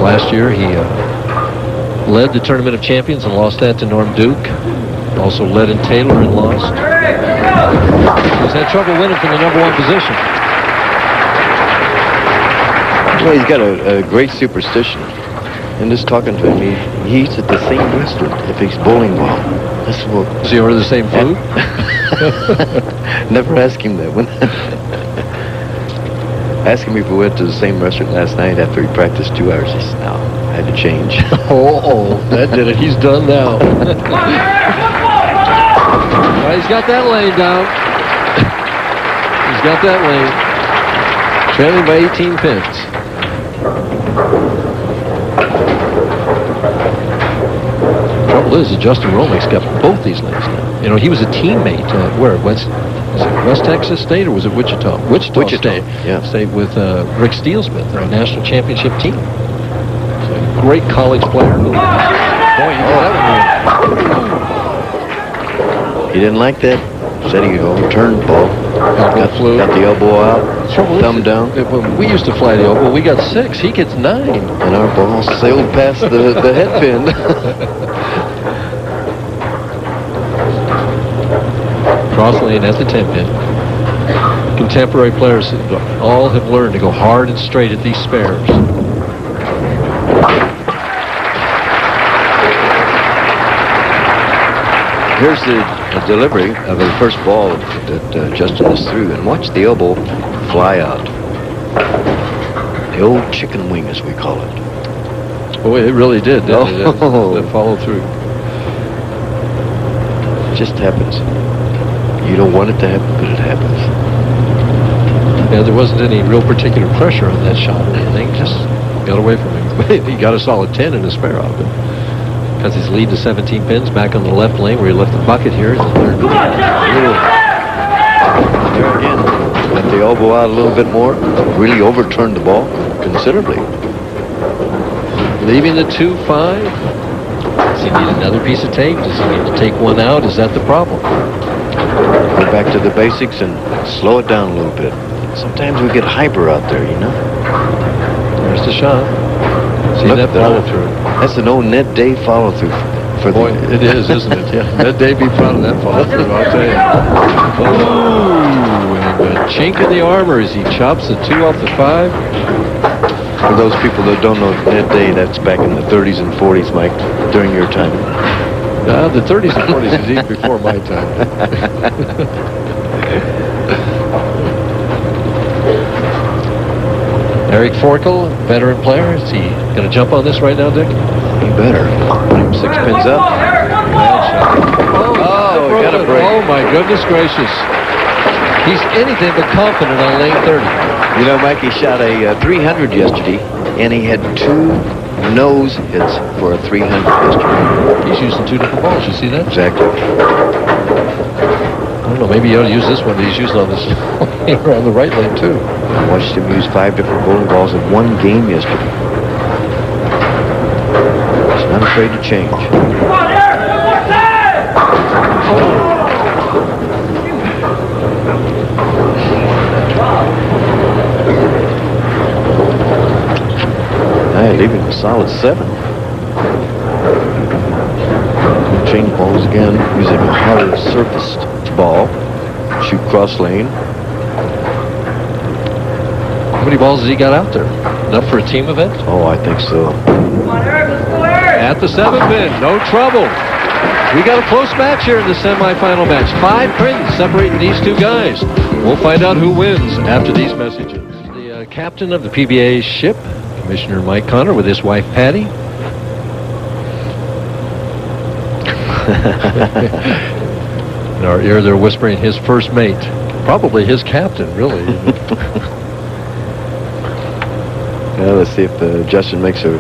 Last year, he led the Tournament of Champions and lost that to Norm Duke. Also led in Taylor and lost. He's had trouble winning from the #1 position. Well, he's got a great superstition. And just talking to him, he eats at the same restaurant if he's bowling well. That's what. Does he order the same food? Never ask him that one. Asked him if we went to the same restaurant last night after he practiced 2 hours. He said, no, I had to change. Oh, that did it. He's done now. Well, he's got that lane down. He's got that lane. Trailing by 18 pins. Trouble is that Justin Hromek's got both these lanes now. You know, he was a teammate at where? West Texas State, or was it Wichita? Wichita State. Yeah. State with Rick Steelsmith, our national championship team. So, great college player. Boy, he did that one. He didn't like that. Said he overturned the ball. Got the elbow out. Thumb down. When we used to fly the elbow, we got 6. He gets 9. And our ball sailed past the head pin. Cross lane at the 10-pin. Contemporary players all have learned to go hard and straight at these spares. Here's the delivery of the first ball that Justin is through. And watch the elbow fly out. The old chicken wing, as we call it. Oh, it really did. Oh. That follow through. It just happens. You don't want it to happen, but it happens. Yeah, there wasn't any real particular pressure on that shot or anything. Just got away from him. He got a solid 10 in the spare out of it. Has his lead to 17 pins back on the left lane where he left the bucket here. Come on, Jess! There again, got the elbow out a little bit more. Really overturned the ball considerably. Leaving the 2-5. Does he need another piece of tape? Does he need to take one out? Is that the problem? Go back to the basics and slow it down a little bit. Sometimes we get hyper out there, you know. There's the shot. See Look that at that. follow through. That's an old Ned Day follow through. For Boy, it is, isn't it? Yeah, that day be proud of that follow through, I'll tell you. Oh, and a chink in the armor as he chops the 2 off the 5. For those people that don't know Ned Day, that's back in the 30s and 40s, Mike, during your time. The 30s and 40s is even before my time. Eric Forkel, veteran player. Is he going to jump on this right now, Dick? He better. 6 pins up. Oh, we got a break. Oh, my goodness gracious. He's anything but confident on lane 30. You know, Mike, he shot a 300 yesterday, and he had 2 nose hits for a 300 yesterday. He's using 2 different balls. You see that? Exactly. I don't know. Maybe he ought to use this one that he's using on this here on the right lane, too. I watched him use 5 different bowling balls in 1 game yesterday. He's not afraid to change. Come on, Eric! One more time! Leaving a solid 7. Change balls again, using a harder surfaced ball. Shoot cross lane. How many balls has he got out there? Enough for a team event? Oh, I think so. Come on, Eric! Let's go, Eric! At the 7-pin, no trouble. We got a close match here in the semifinal match. 5 pins separating these 2 guys. We'll find out who wins after these messages. The captain of the PBA ship, Commissioner Mike Connor, with his wife Patty. In our ear, they're whispering his first mate. Probably his captain, really. Yeah, let's see if Justin makes a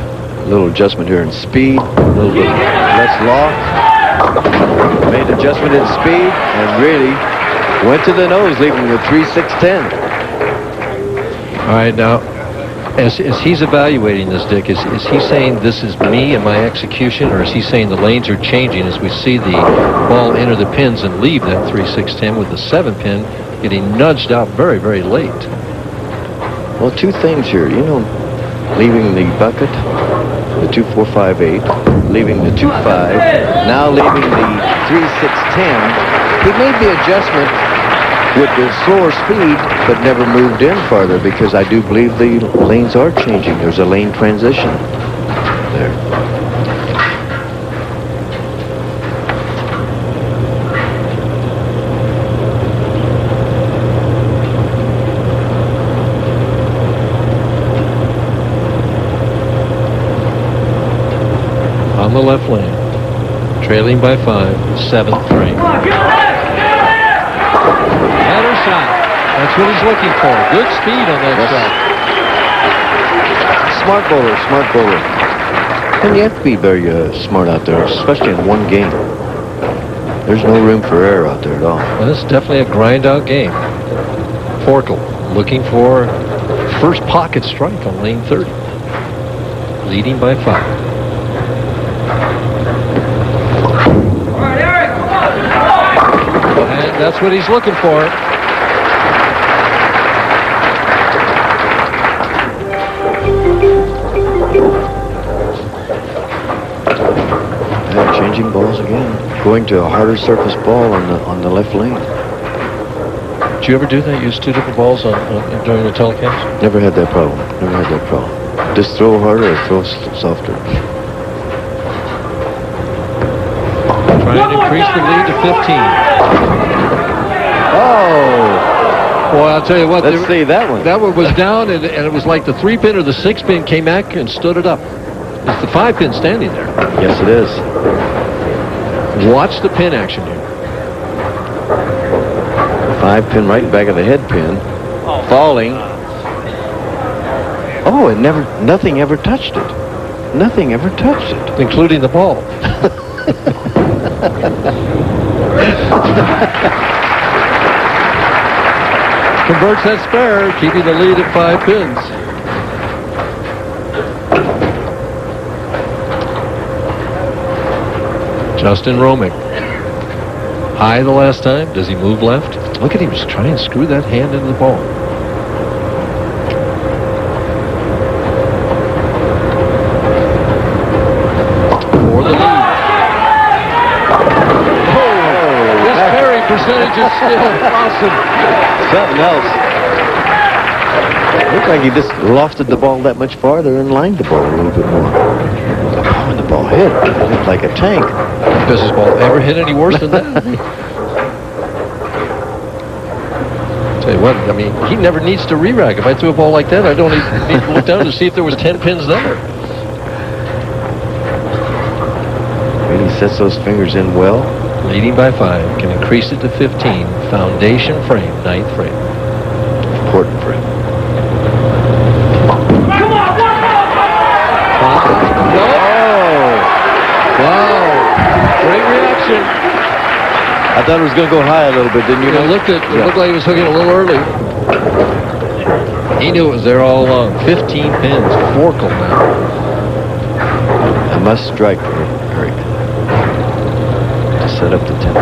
little adjustment here in speed. A little bit less loft. Made adjustment in speed and really went to the nose, leaving with 3-6-10. All right, now, As he's evaluating this, Dick, is he saying this is me and my execution, or is he saying the lanes are changing as we see the ball enter the pins and leave that 3-6-10 with the 7-pin getting nudged out very, very late? Well, two things here. You know, leaving the bucket, the 2-4-5-8, leaving the 2-5, now leaving the 3-6-10. He made the adjustment with the slower speed, but never moved in farther, because I do believe the lanes are changing. There's a lane transition there. On the left lane, trailing by 5, 7th frame. Come on, get on there! Better shot. That's what he's looking for. Good speed on that shot. Smart bowler, smart bowler. And you have to be very smart out there, especially in one game. There's no room for error out there at all. Well, this is definitely a grind-out game. Forkel looking for first pocket strike on lane 30. Leading by 5. All right, Eric, come on! And that's what he's looking for. And changing balls again. Going to a harder surface ball on the left lane. Did you ever do that? Use two different balls during the telecast? Never had that problem. Never had that problem. Just throw harder or throw softer. Trying to increase the lead to 15. Oh! Well, I'll tell you what. Let's see that one. That one was down, and it was like the 3-pin or the 6-pin came back and stood it up. It's the 5-pin standing there. Yes, it is. Watch the pin action here. 5-pin right in back of the head pin. Falling. Oh, nothing ever touched it. Nothing ever touched it. Including the ball. Converts that spare, keeping the lead at 5 pins. Justin Hromek. High the last time. Does he move left? Look at him just try and screw that hand into the ball. For the lead. Oh, this carry percentage is still awesome. Something else. Looked like he just lofted the ball that much farther and lined the ball a little bit more. When the ball hit, it looked like a tank. Does his ball ever hit any worse than that? Tell you what, I mean, he never needs to re-rack. If I threw a ball like that, I don't even need to look down to see if there was 10 pins there. And he sets those fingers in well. Leading by 5, can increase it to 15. Foundation frame, 9th frame. Important for him. Come on, one more! Wow. Great reaction. I thought it was going to go high a little bit, didn't you? It looked like he was hooking a little early. He knew it was there all along. 15 pins. Forkel now. A must strike for Eric. To set up the 10th.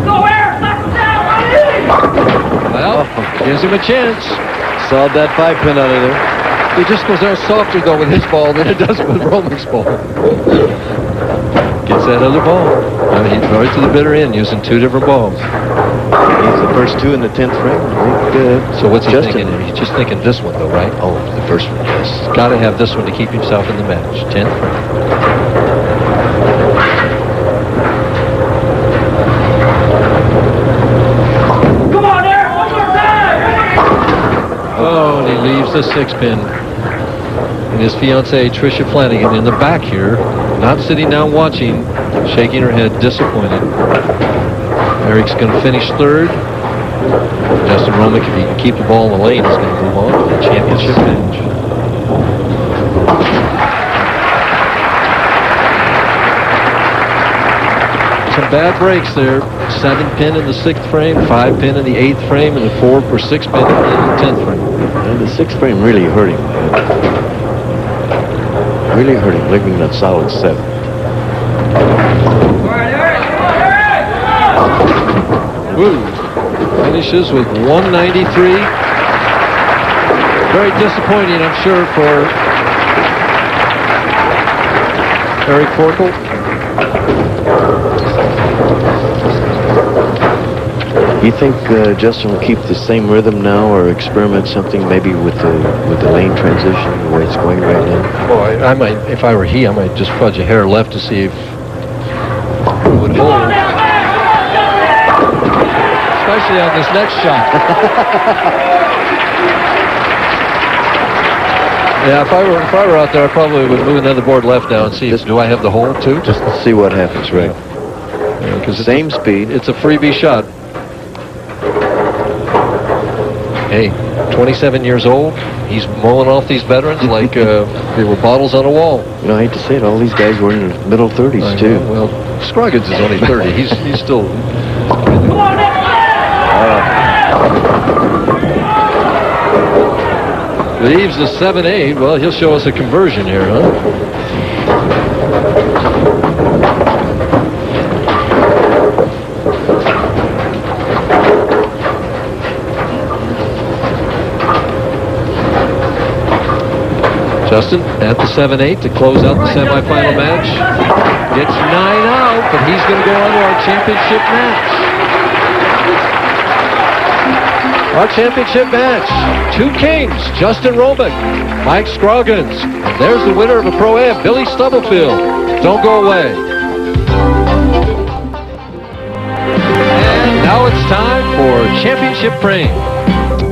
Go, Eric! Knock him down! Run in! Well, gives him a chance. Sawed that 5-pin out of there. It just goes down softer, though, with his ball than it does with Hromek's ball. Gets that other ball. I mean, he's right to the bitter end using 2 different balls. He's the first 2 in the 10th frame. So what's he Justin. thinking? He's just thinking this one, though, right? Oh, the first one, yes. Got to have this one to keep himself in the match. 10th frame. Come on, Eric! One more time! Oh, and he leaves the 6-pin. And his fiancée, Tricia Flanagan, in the back here, not sitting down watching, shaking her head, disappointed. Eric's going to finish 3rd. Justin Hromek, if he can keep the ball in the lane, is going to move on to the championship match. some bad breaks there. 7-pin in the 6th frame, 5-pin in the 8th frame, and the 4 or 6-pin in the 10th frame. And the 6th frame really hurt him. Really hurt him, leaving that solid 7. All right, Eric. Come on, Eric. Woo. Finishes with 193. Very disappointing, I'm sure, for Eric Forkel. You think Justin will keep the same rhythm now, or experiment something maybe with the lane transition, the way it's going right now? Well, I might, if I were he, I might just fudge a hair left to see if it would hold. Especially on this next shot. Yeah, if I were out there, I probably would move another board left now and see if, do I have the hole too? Just to see what happens, right? Because same speed. It's a freebie shot. Hey, 27 years old. He's mowing off these veterans like they were bottles on a wall. You know, I hate to say it, all these guys were in their middle 30s too. Well, Scroggins is only 30. He's still. Come on, Eric. Leaves the 7-8. Well, he'll show us a conversion here, huh? Justin at the 7-8 to close out the semifinal match. Gets 9 out, but he's going to go on to our championship match. Our championship match. 2 kings, Justin Hromek, Mike Scroggins. There's the winner of a Pro-Am, Billy Stubblefield. Don't go away. And now it's time for championship frame.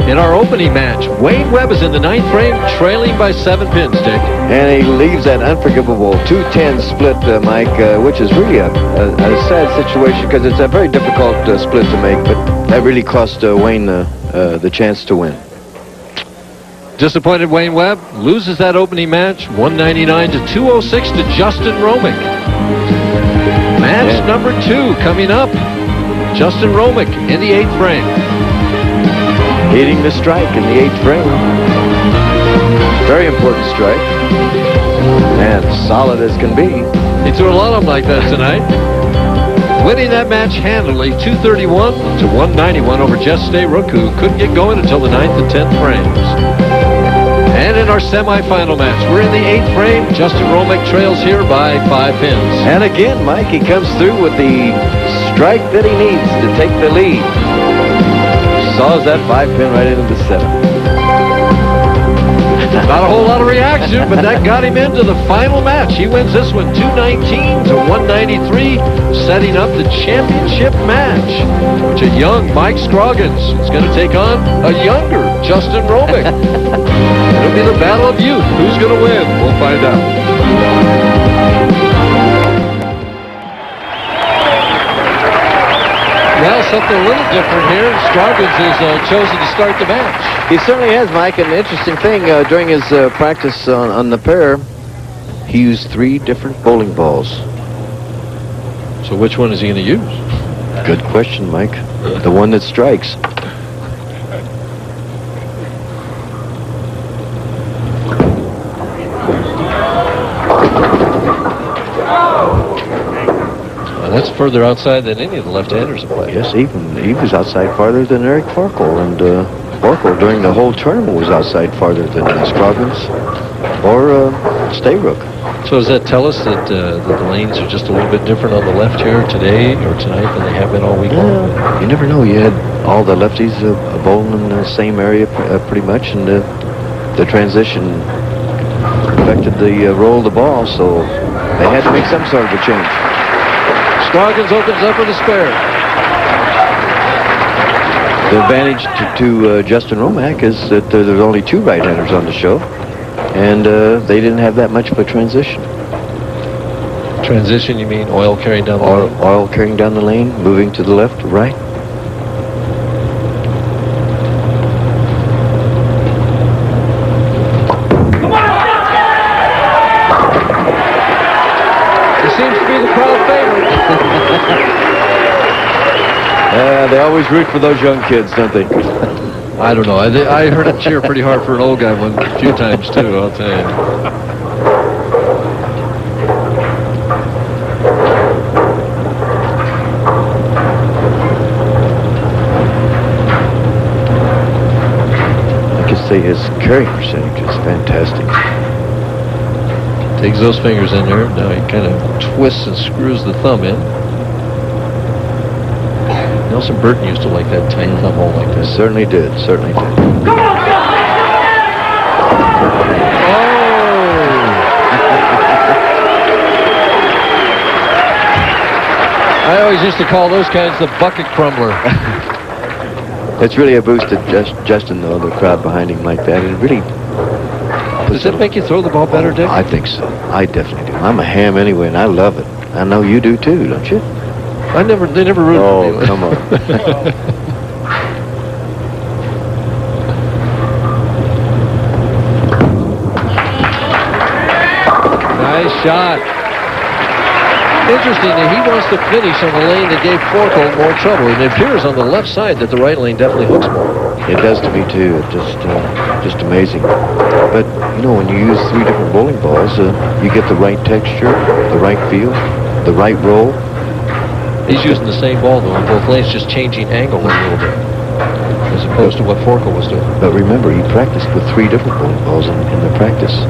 In our opening match, Wayne Webb is in the 9th frame, trailing by 7 pins, Dick. And he leaves that unforgivable 2-10 split, Mike, which is really a sad situation because it's a very difficult split to make, but that really cost Wayne the chance to win. Disappointed Wayne Webb loses that opening match, 199 to 206 to Justin Hromek. Match number 2 coming up. Justin Hromek in the 8th frame. Hitting the strike in the 8th frame. Very important strike. And solid as can be. He threw a lot of them like that tonight. Winning that match handily, 231 to 191 over Jess Stayrook, who couldn't get going until the 9th and 10th frames. And in our semifinal match, we're in the 8th frame. Justin Hromek trails here by 5 pins. And again, Mike, he comes through with the strike that he needs to take the lead. Saws that 5-pin right into the 7. Not a whole lot of reaction, but that got him into the final match. He wins this one 219 to 193, setting up the championship match, which a young Mike Scroggins is going to take on a younger Justin Hromek. It'll be the battle of youth. Who's going to win? We'll find out. Well, something a little different here. Scroggins has chosen to start the match. He certainly has, Mike. And the interesting thing, during his practice on the pair, he used 3 different bowling balls. So which one is he going to use? Good question, Mike. The one that strikes. That's further outside than any of the left-handers have played. Yes, even he was outside farther than Eric Forkel, and Forkel during the whole tournament was outside farther than Scroggins or Stayrook. So does that tell us that the lanes are just a little bit different on the left here today or tonight than they have been all week long? You never know. You had all the lefties bowling in the same area pretty much, and the transition affected the roll of the ball, so they had to make some sort of a change. Scroggins opens up with a spare. The advantage to Justin Hromek is that there's only 2 right-handers on the show, and they didn't have that much of a transition. Transition, you mean oil carrying down the lane? Oil carrying down the lane, moving to the left or right. always root for those young kids, don't they? I don't know. I heard him cheer pretty hard for an old guy a few times, too, I'll tell you. Say his carry percentage is fantastic. Takes those fingers in there. Now he kind of twists and screws the thumb in. Nelson Burton used to like that tight thumb hole like this. Certainly did. Certainly did. Come on, Jess! I always used to call those kinds the bucket crumbler. It's really a boost to Justin, though, the crowd behind him like that. It really... Does it make you throw the ball better, Dick? I think so. I definitely do. I'm a ham anyway, and I love it. I know you do, too, don't you? They never rooted for me. Oh, come on. Nice shot. Interesting that he wants to finish on the lane that gave Forkel more trouble. And it appears on the left side that the right lane definitely hooks more. It does to me, too. It's just amazing. But, you know, when you use 3 different bowling balls, you get the right texture, the right feel, the right roll. He's using the same ball, though, on both lanes, just changing angle a little bit, as opposed to what Forkel was doing. But remember, he practiced with 3 different bowling balls in the practice.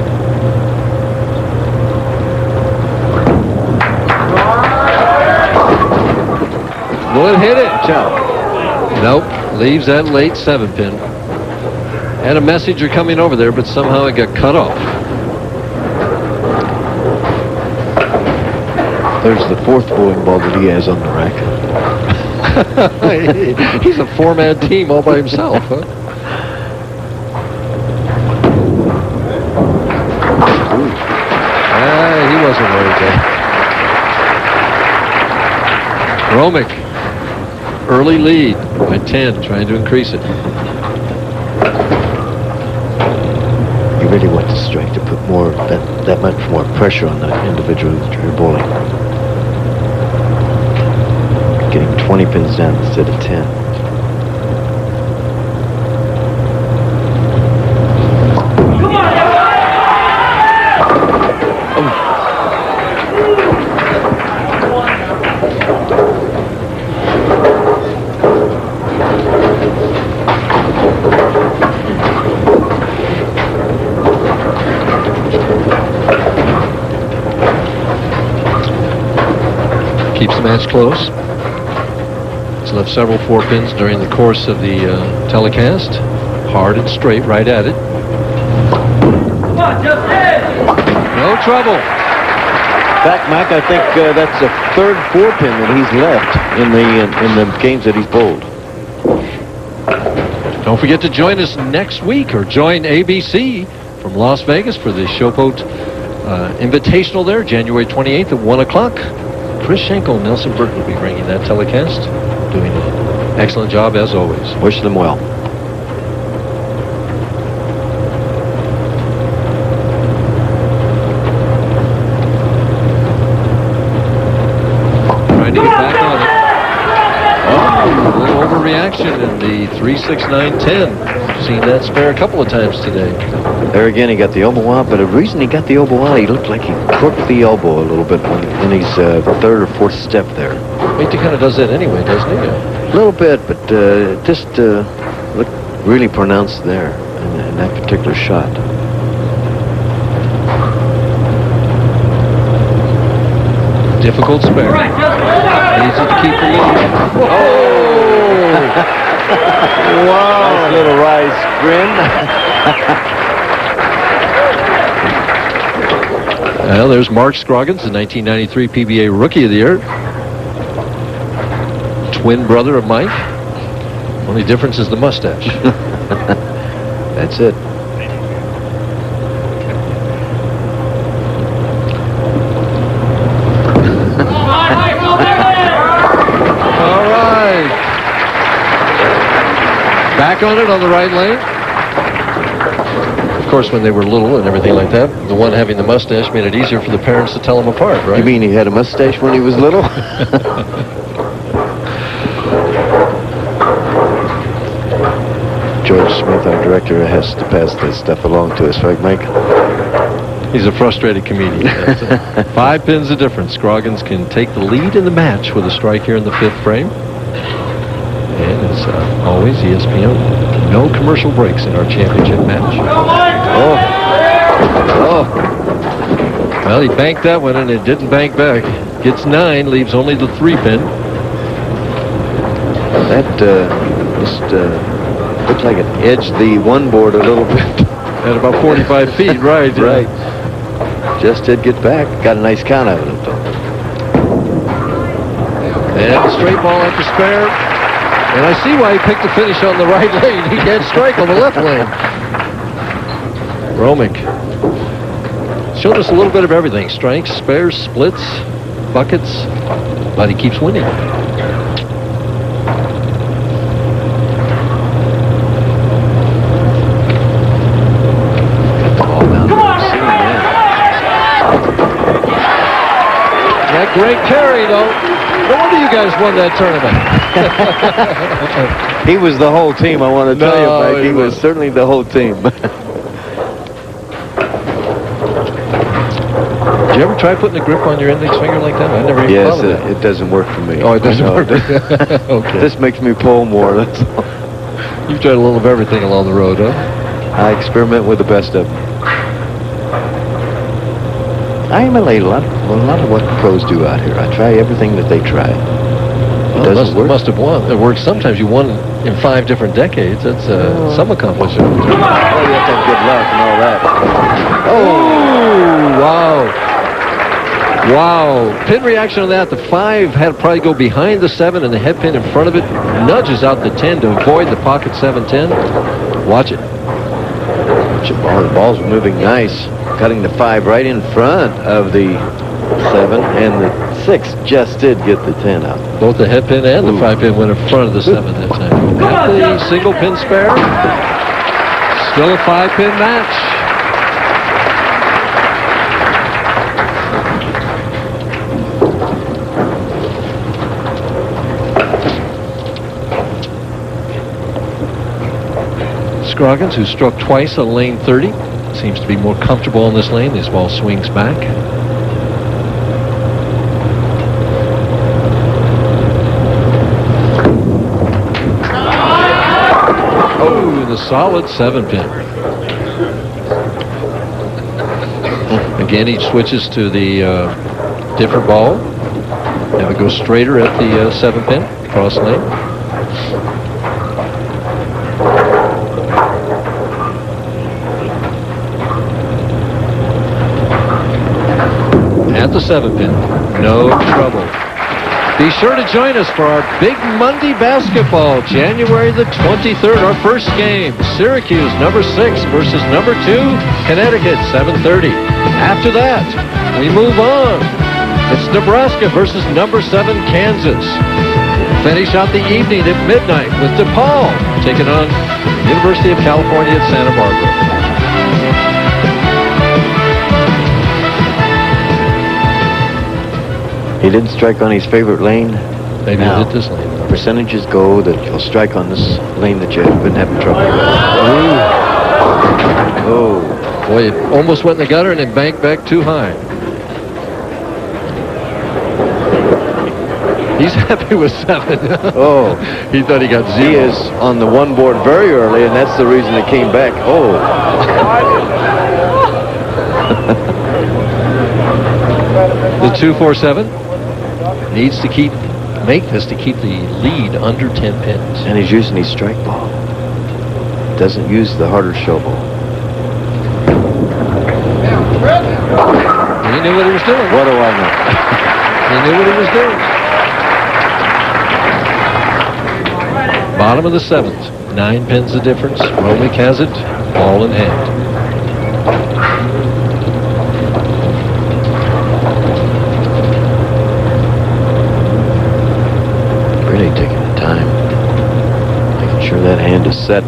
Will it hit it? Ciao. Nope. Leaves that late 7-pin. Had a messenger coming over there, but somehow it got cut off. There's the 4th bowling ball that he has on the rack. He's a 4-man team all by himself, huh? He wasn't worried there. Hromek. Early lead by 10, trying to increase it. You really want the strike to put more, that much more pressure on the individual that you're bowling. Getting 20 pins down instead of 10. Keeps the match close. He's left several 4-pins during the course of the telecast. Hard and straight, right at it. Come on, Justin! No trouble. Back, Mac, I think that's the 3rd 4-pin that he's left in the games that he's bowled. Don't forget to join us next week, or join ABC from Las Vegas for the Showboat Invitational there, January 28th at 1 o'clock. Chris Schenkel and Nelson Burton will be bringing that telecast, doing an excellent job as always. Wish them well. Trying to get back on it. Oh, a little overreaction in the 3-6-9-10. Seen that spare a couple of times today. There again, he got the elbow out, but the reason he got the elbow out, he looked like he crooked the elbow a little bit in his 3rd or 4th step there. He kind of does that anyway, doesn't he? A little bit, but just looked really pronounced there in that particular shot. Difficult spare. All right, Justin! Easy to keep the lead. Oh! Wow! Nice little rise grin. Well, there's Mark Scroggins, the 1993 PBA Rookie of the Year. Twin brother of Mike. Only difference is the mustache. That's it. All right. Back on it on the right lane. Of course, when they were little and everything like that, the one having the mustache made it easier for the parents to tell them apart, right? You mean he had a mustache when he was little? George Smith, our director, has to pass this stuff along to us, right, Mike? He's a frustrated comedian. That's it. 5 pins the difference. Scroggins can take the lead in the match with a strike here in the 5th frame. And as always, ESPN, no commercial breaks in our championship match. Oh. Well, he banked that one, and it didn't bank back. Gets 9, leaves only the 3-pin. That just looked like it edged the one board a little bit. At about 45 feet, right. Right. Just did get back. Got a nice count out of it, though. And a straight ball at the spare. And I see why he picked the finish on the right lane. He can't strike on the left lane. Hromek showed us a little bit of everything. Strikes, spares, splits, buckets, but he keeps winning. That great carry, though. No wonder you guys won that tournament. He was the whole team, I want to tell you, Mike. He was certainly the whole team. Did you ever try putting a grip on your index finger like that? I never even thought of that. It doesn't work for me. Oh, it doesn't work. Okay. This makes me pull more, that's all. You've tried a little of everything along the road, huh? I experiment with the best of them. I emulate a lot of what pros do out here. I try everything that they try. It doesn't work. Must have won. It works. Sometimes you won in 5 different decades. That's some accomplishment. Well, you have to have good luck and all that. Oh, wow. Wow. Pin reaction on that. The 5 had to probably go behind the 7, and the head pin in front of it nudges out the 10 to avoid the pocket 7-10. Watch it. The ball's moving nice. Cutting the 5 right in front of the 7, and the 6 just did get the 10 out. Both the head pin and the 5 pin went in front of the 7 that time. At the single pin spare. Still a 5-pin match. Scroggins, who struck twice on lane 30, seems to be more comfortable in this lane. This ball swings back. Oh, the solid 7-pin. Again, he switches to the different ball. Have it go straighter at the 7-pin, cross lane. At the 7-pin, no trouble. Be sure to join us for our Big Monday basketball, January the 23rd, our first game. Syracuse, number 6 versus number 2, Connecticut, 7:30. After that, we move on. It's Nebraska versus number 7, Kansas. Finish out the evening at midnight with DePaul taking on University of California at Santa Barbara. He didn't strike on his favorite lane. Maybe he hit this lane. Percentages go that you'll strike on this lane that you've been having trouble with. Oh. Boy, it almost went in the gutter and it banked back too high. He's happy with 7. Oh. He thought he got 0. He is on the one board very early, and that's the reason it came back. Oh. The 2-4-7 needs to make this to keep the lead under 10 pins. And he's using his strike ball. Doesn't use the harder shovel. He knew what he was doing. What do I know? He knew what he was doing. Bottom of the 7th. 9 pins the difference. Hromek has it. Ball in hand. Really taking the time. Making sure that hand is set.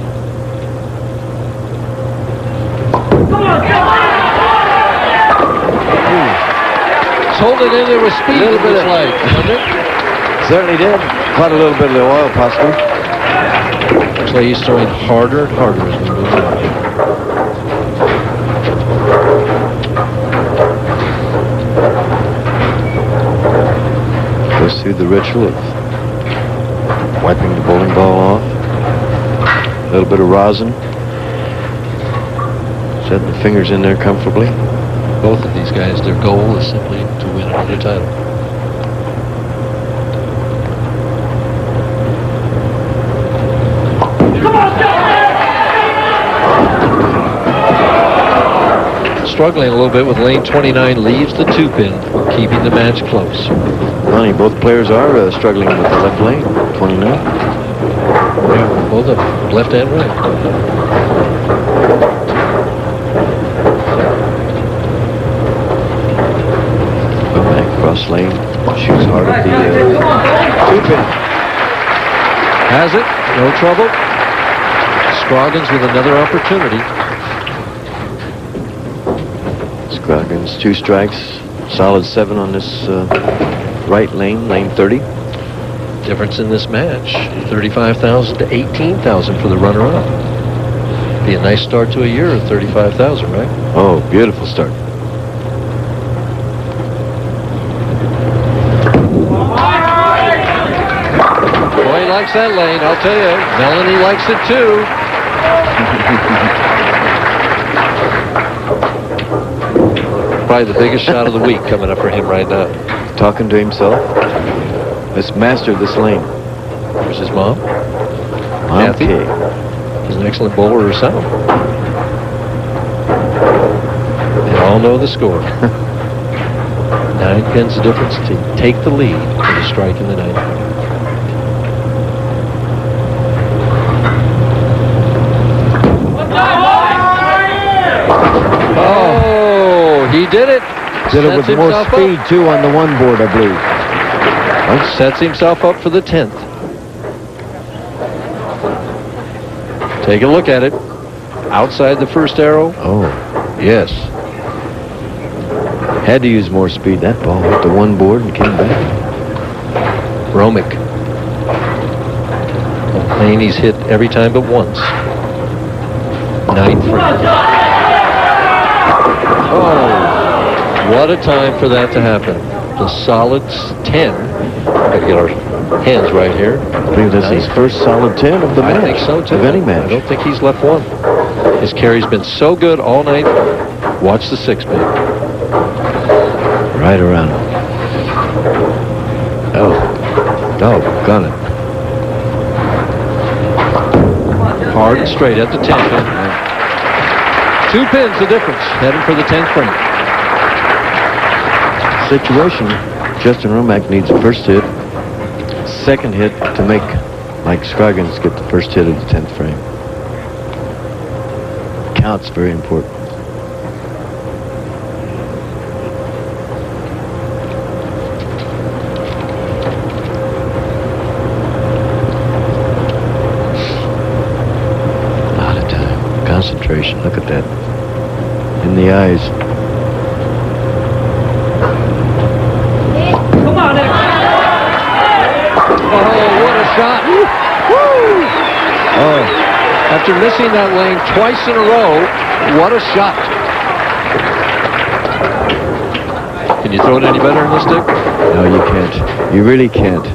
Hold it in there with speed. A little bit of light, doesn't it? Certainly did. Quite a little bit of the oil, possibly. Looks like he's throwing harder and harder as we move on. Goes through the ritual of wiping the bowling ball off. A little bit of rosin. Setting the fingers in there comfortably. Both of these guys, their goal is simply to win another title. Struggling a little bit with lane 29, leaves the 2-pin, keeping the match close. Funny, both players are struggling with the left lane, 29. Yeah, both of them, left and right. Back cross lane, shoots hard at the 2-pin. Has it, no trouble. Scroggins with another opportunity. Scroggins, 2 strikes, solid 7 on this right lane, lane 30. Difference in this match, 35,000 to 18,000 for the runner-up. Be a nice start to a year at 35,000, right? Oh, beautiful start. Boy, he likes that lane, I'll tell you. Melanie likes it too. Probably the biggest shot of the week coming up for him right now. Talking to himself. Let's master this lane. There's his mom. Okay. She's an excellent bowler herself. They all know the score. 9 pins the difference to take the lead for the strike in the 9th. He did it. Did it with more speed, too, on the 1 board, I believe. Well, sets himself up for the 10th. Take a look at it. Outside the first arrow. Oh, Yes. had to use more speed. That ball hit the 1 board and came back. Hromek. Lane he's hit every time but once. 9 frame. Oh, what a time for that to happen. The solid 10. Gotta get our hands right here. I believe that's his first solid 10 of the match. I think so too. Of any match. I don't think he's left one. His carry's been so good all night. Watch the 6-pin. Right around him. Oh, got it. Hard and straight at the 10th. 2 pins the difference. Heading for the 10th frame. Situation, Justin Hromek needs a first hit, second hit to make Mike Scroggins get the first hit of the 10th frame. Count's very important. A lot of time, concentration, look at that. In the eyes. Oh, what a shot. Woo! Oh, after missing that lane twice in a row, what a shot. Can you throw it any better in this stick? No, you can't. You really can't.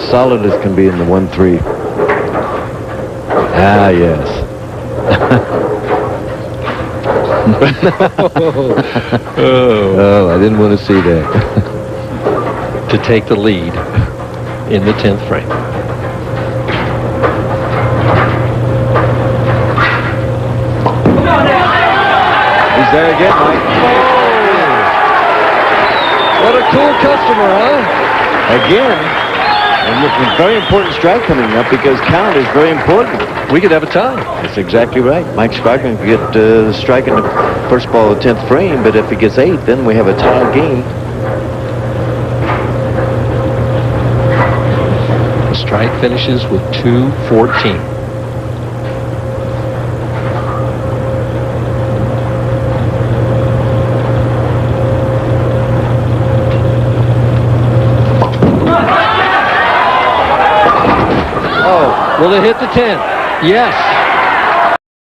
Solid as can be in the 1-3. Ah, yes. Oh, I didn't want to see that. To take the lead in the 10th frame. He's there again, Mike. What a cool customer, huh? Again. And look, a very important strike coming up because count is very important. We could have a tie. That's exactly right. Mike Scroggins could get the strike in the first ball of the 10th frame, but if he gets 8, then we have a tie game. The strike finishes with 214. Will it hit the 10? Yes.